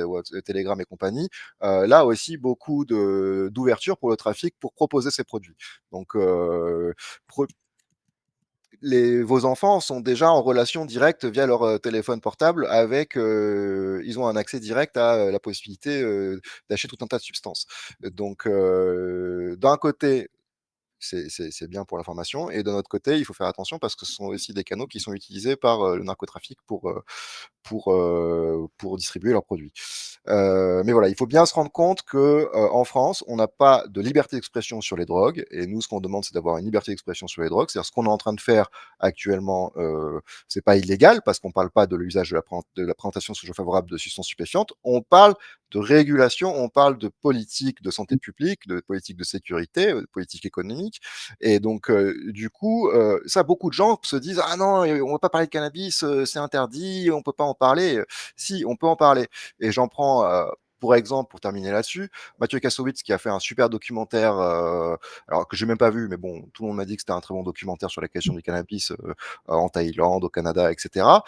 Telegram et compagnie, là aussi beaucoup d'ouverture pour le trafic pour proposer ces produits. Donc, vos enfants sont déjà en relation directe via leur téléphone portable avec, ils ont un accès direct à la possibilité d'acheter tout un tas de substances. Donc, d'un côté, c'est bien pour l'information, et d'un autre côté, il faut faire attention parce que ce sont aussi des canaux qui sont utilisés par le narcotrafic pour distribuer leurs produits. Mais voilà, il faut bien se rendre compte que en France, on n'a pas de liberté d'expression sur les drogues, et nous, ce qu'on demande, c'est d'avoir une liberté d'expression sur les drogues. C'est-à-dire ce qu'on est en train de faire actuellement, c'est pas illégal parce qu'on parle pas de l'usage de la présentation sous jeu favorable de substances stupéfiantes. On parle de régulation, on parle de politique de santé publique, de politique de sécurité, de politique économique. Et donc, du coup, ça, beaucoup de gens se disent: «Ah non, on va pas parler de cannabis, c'est interdit, on peut pas en parler». Si, on peut en parler. Et j'en prends, pour exemple, pour terminer là-dessus, Mathieu Kassovitz, qui a fait un super documentaire, alors que j'ai même pas vu, mais bon, tout le monde m'a dit que c'était un très bon documentaire sur la question du cannabis, en Thaïlande, au Canada, et cetera.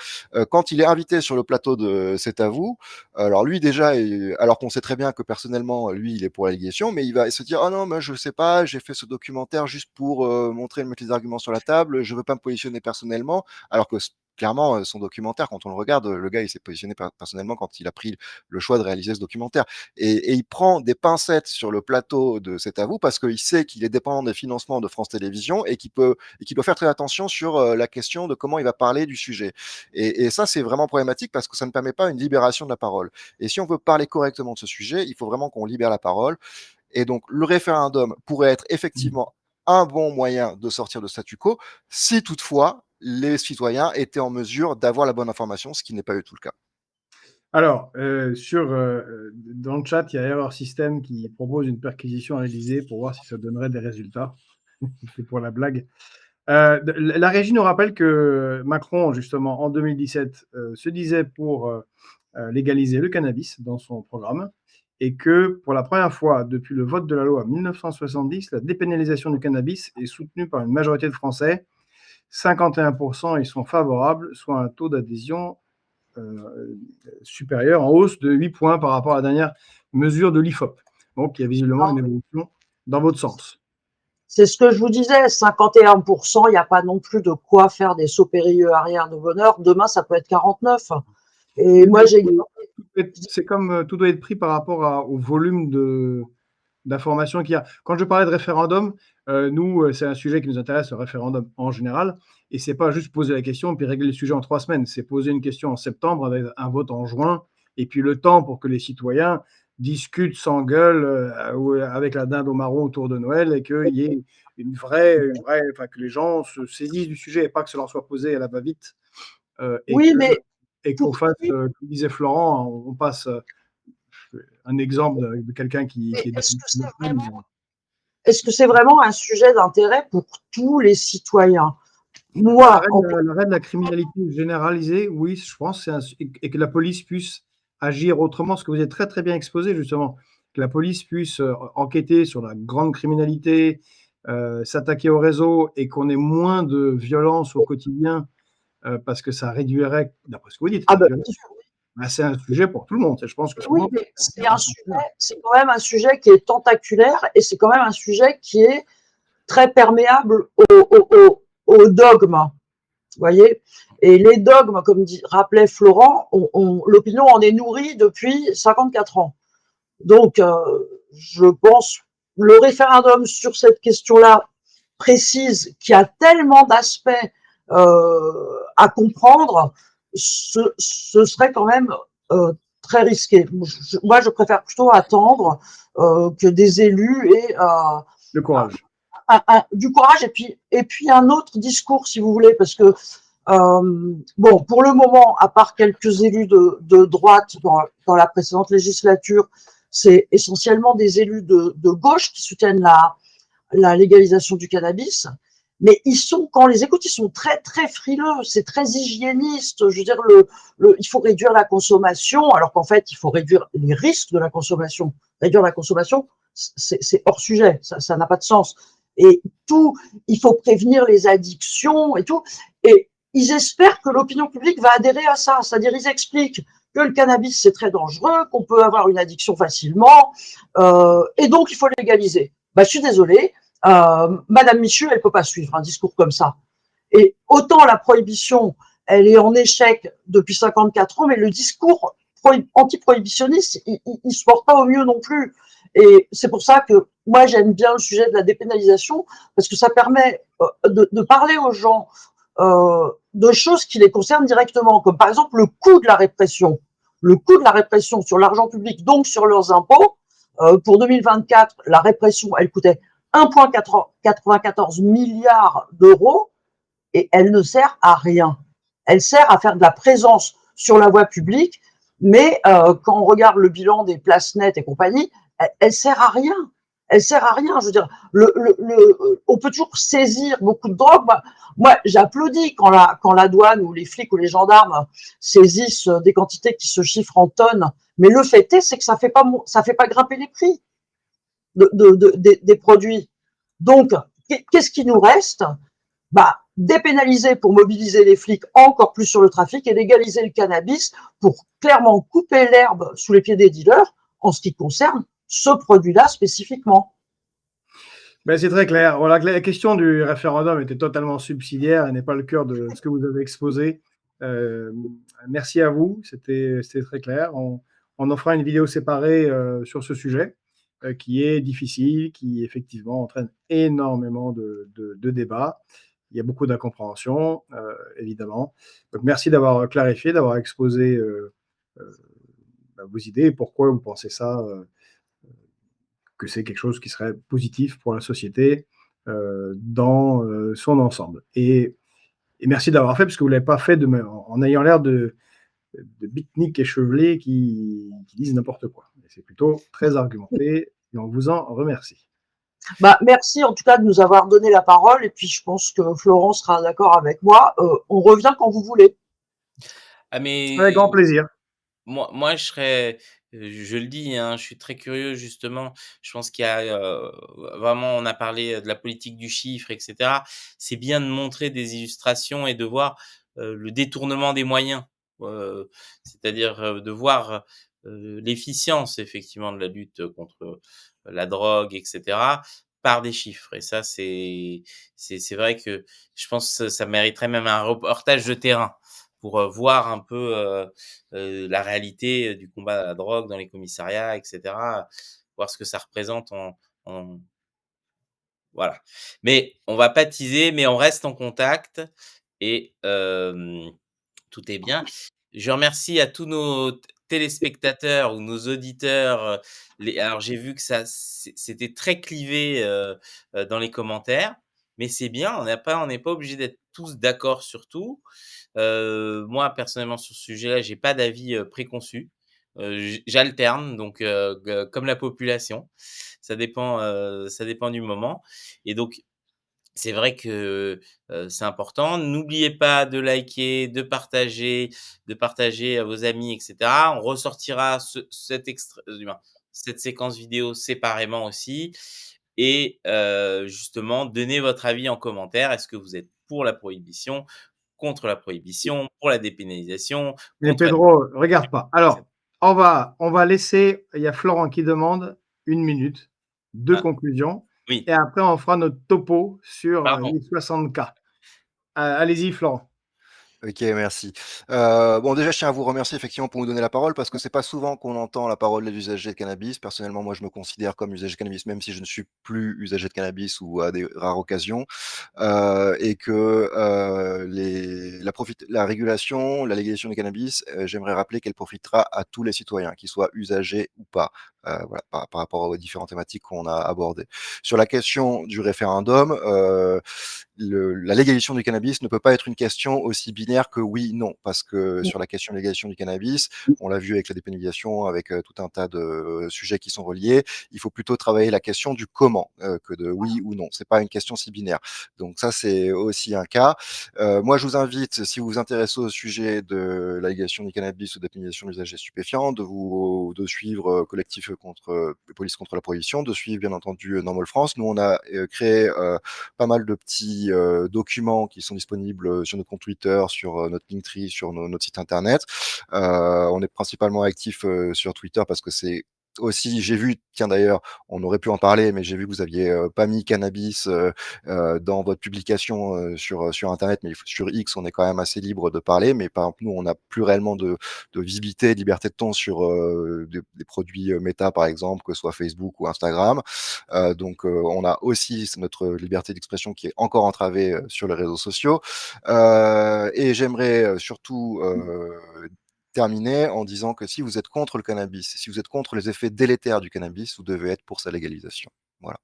Quand il est invité sur le plateau de C'est à vous, alors lui déjà, alors qu'on sait très bien que personnellement, lui, il est pour la légalisation, mais il va se dire: «Ah non, moi je sais pas, j'ai fait ce documentaire juste pour montrer, mettre les arguments sur la table, je veux pas me positionner personnellement», alors que clairement, son documentaire, quand on le regarde, le gars, il s'est positionné personnellement quand il a pris le choix de réaliser ce documentaire. Et il prend des pincettes sur le plateau de C'est à vous parce qu'il sait qu'il est dépendant des financements de France Télévisions, et qu'il doit faire très attention sur la question de comment il va parler du sujet. Et ça, c'est vraiment problématique parce que ça ne permet pas une libération de la parole. Et si on veut parler correctement de ce sujet, il faut vraiment qu'on libère la parole. Et donc, le référendum pourrait être effectivement un bon moyen de sortir de statu quo, si toutefois les citoyens étaient en mesure d'avoir la bonne information, ce qui n'est pas du tout le cas. Alors, dans le chat, il y a Error System qui propose une perquisition à l'Élysée pour voir si ça donnerait des résultats. C'est pour la blague. La régie nous rappelle que Macron, justement, en 2017, se disait pour légaliser le cannabis dans son programme, et que pour la première fois depuis le vote de la loi 1970, la dépénalisation du cannabis est soutenue par une majorité de Français. 51% y sont favorables, soit un taux d'adhésion supérieur, en hausse de 8 points par rapport à la dernière mesure de l'IFOP. Donc, il y a visiblement une évolution dans votre sens. C'est ce que je vous disais, 51%, il n'y a pas non plus de quoi faire des sauts périlleux arrière de bonheur. Demain, ça peut être 49. Et moi, C'est comme tout doit être pris par rapport au volume d'informations qu'il y a. Quand je parlais de référendum, nous, c'est un sujet qui nous intéresse, le référendum en général, et c'est pas juste poser la question puis régler le sujet en 3 semaines. C'est poser une question en septembre avec un vote en juin, et puis le temps pour que les citoyens discutent, s'engueulent avec la dinde au marron autour de Noël, et qu'il y ait enfin, que les gens se saisissent du sujet et pas que cela leur soit posé à la va-vite, et oui, mais qu'on pour fasse, qui comme disait Florent, on passe un exemple de quelqu'un qui mais est est-ce que c'est vraiment un sujet d'intérêt pour tous les citoyens? bah, Moi, l'arrêt de la criminalité généralisée, oui, je pense, et que la police puisse agir autrement, ce que vous avez très très bien exposé justement, que la police puisse enquêter sur la grande criminalité, s'attaquer au réseau, et qu'on ait moins de violence au quotidien, parce que ça réduirait, d'après ce que vous dites, ah la ben, violence. Bah, c'est un sujet pour tout le monde. Je pense que tout le oui, monde. mais c'est quand même un sujet qui est tentaculaire et c'est quand même un sujet qui est très perméable au dogme. Vous voyez? Et les dogmes, comme rappelait Florent, l'opinion en est nourrie depuis 54 ans. Donc, je pense, le référendum sur cette question-là précise, qui a tellement d'aspects à comprendre, ce serait quand même très risqué. Moi, je préfère plutôt attendre que des élus aient Le courage. du courage et puis un autre discours, si vous voulez, parce que bon, pour le moment, à part quelques élus de droite dans la précédente législature, c'est essentiellement des élus de gauche qui soutiennent la légalisation du cannabis. Mais quand on les écoute, ils sont très, très frileux, c'est très hygiéniste. Je veux dire, il faut réduire la consommation, alors qu'en fait, il faut réduire les risques de la consommation. Réduire la consommation, c'est hors sujet, ça n'a pas de sens. Et il faut prévenir les addictions et tout. Et ils espèrent que l'opinion publique va adhérer à ça. C'est-à-dire, ils expliquent que le cannabis, c'est très dangereux, qu'on peut avoir une addiction facilement, et donc il faut légaliser. Bah, je suis désolée, Madame Michu, elle peut pas suivre un discours comme ça. Et autant la prohibition, elle est en échec depuis 54 ans, mais le discours anti-prohibitionniste, il se porte pas au mieux non plus. Et c'est pour ça que moi, j'aime bien le sujet de la dépénalisation, parce que ça permet de parler aux gens de choses qui les concernent directement, comme par exemple le coût de la répression. Le coût de la répression sur l'argent public, donc sur leurs impôts. Pour 2024, la répression, elle coûtait 1,94 milliard d'euros et elle ne sert à rien. Elle sert à faire de la présence sur la voie publique, mais quand on regarde le bilan des places nettes et compagnie, elle sert à rien. Elle sert à rien. Je veux dire, on peut toujours saisir beaucoup de drogue. Moi, j'applaudis quand la douane ou les flics ou les gendarmes saisissent des quantités qui se chiffrent en tonnes. Mais le fait est, c'est que ça fait pas grimper les prix des produits. Donc, qu'est-ce qui nous reste? Bah, dépénaliser pour mobiliser les flics encore plus sur le trafic et légaliser le cannabis pour clairement couper l'herbe sous les pieds des dealers en ce qui concerne ce produit-là spécifiquement. Ben, c'est très clair. Voilà, la question du référendum était totalement subsidiaire et n'est pas le cœur de ce que vous avez exposé. Merci à vous, c'était très clair. On en fera une vidéo séparée sur ce sujet qui est difficile, qui effectivement entraîne énormément de débats. Il y a beaucoup d'incompréhension, évidemment. Donc, merci d'avoir clarifié, d'avoir exposé vos idées et pourquoi vous pensez ça, que c'est quelque chose qui serait positif pour la société dans son ensemble. Et merci d'avoir fait, parce que vous ne l'avez pas fait en ayant l'air de beatniks échevelés qui disent n'importe quoi. C'est plutôt très argumenté et on vous en remercie. Bah, merci en tout cas de nous avoir donné la parole et puis je pense que Florent sera d'accord avec moi. On revient quand vous voulez. Ah Avec grand mais plaisir. moi je serais, je le dis, hein, je suis très curieux justement. Je pense qu'il y a, vraiment on a parlé, de la politique du chiffre et cetera. C'est bien de montrer des illustrations et de voir, le détournement des moyens. C'est-à-dire, de voir, l'efficience effectivement de la lutte contre la drogue et cetera. par des chiffres et ça, c'est vrai que je pense que ça mériterait même un reportage de terrain pour, voir un peu, la réalité, du combat à la drogue dans les commissariats et cetera. Voir ce que ça représente en voilà. Mais on va pas teaser, mais on reste en contact et tout est bien. Je remercie à tous nos téléspectateurs ou nos auditeurs, les alors j'ai vu que ça c'était très clivé, dans les commentaires, mais c'est bien, on n'est pas obligé d'être tous d'accord sur tout. Moi personnellement sur ce sujet-là, j'ai pas d'avis, préconçu. J'alterne donc comme la population. Ça dépend du moment et donc c'est vrai que, c'est important. N'oubliez pas de liker, de partager à vos amis et cetera. On ressortira du moins, cette séquence vidéo séparément aussi et justement, donnez votre avis en commentaire. Est-ce que vous êtes pour la prohibition, contre la prohibition, pour la dépénalisation, Mais contre la Pedro, regarde pas. et cetera? Alors, on va laisser, il y a Florent qui demande 1 minute de Ah, conclusion oui, et après on fera notre topo sur, pardon. les 60K. Allez-y Florent. OK, merci. Bon, déjà, je tiens à vous remercier effectivement pour nous donner la parole parce que c'est pas souvent qu'on entend la parole des usagers de cannabis. Personnellement, moi, je me considère comme usager de cannabis, même si je ne suis plus usager de cannabis ou à des rares occasions. Et que la régulation, la légalisation du cannabis, j'aimerais rappeler qu'elle profitera à tous les citoyens, qu'ils soient usagers ou pas. Voilà, par rapport aux différentes thématiques qu'on a abordées. Sur la question du référendum, la légalisation du cannabis ne peut pas être une question aussi binaire que oui, non, parce que sur la question de légalisation du cannabis, on l'a vu avec la dépénalisation, avec tout un tas de sujets qui sont reliés, il faut plutôt travailler la question du comment que de oui ou non. C'est pas une question si binaire. Donc ça, c'est aussi un cas. Moi, je vous invite, si vous vous intéressez au sujet de la légalisation du cannabis ou de la pénalisation de l'usage des stupéfiants, de suivre Collectif contre Police contre la prohibition, de suivre bien entendu Normal France. Nous, on a créé pas mal de petits documents qui sont disponibles sur notre compte Twitter, sur notre Linktree, sur notre site internet. On est principalement actif sur Twitter parce que c'est aussi, j'ai vu, tiens d'ailleurs, on aurait pu en parler, mais j'ai vu que vous aviez pas mis cannabis dans votre publication sur Internet, mais sur X, on est quand même assez libre de parler. Mais par exemple, nous, on n'a plus réellement de visibilité, de liberté de ton sur des produits méta, par exemple, que ce soit Facebook ou Instagram. Donc, on a aussi notre liberté d'expression qui est encore entravée sur les réseaux sociaux. Et j'aimerais surtout terminer en disant que si vous êtes contre le cannabis, si vous êtes contre les effets délétères du cannabis, vous devez être pour sa légalisation. Voilà.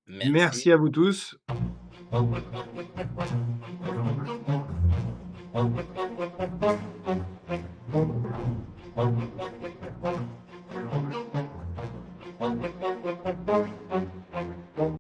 Merci. Merci à vous tous.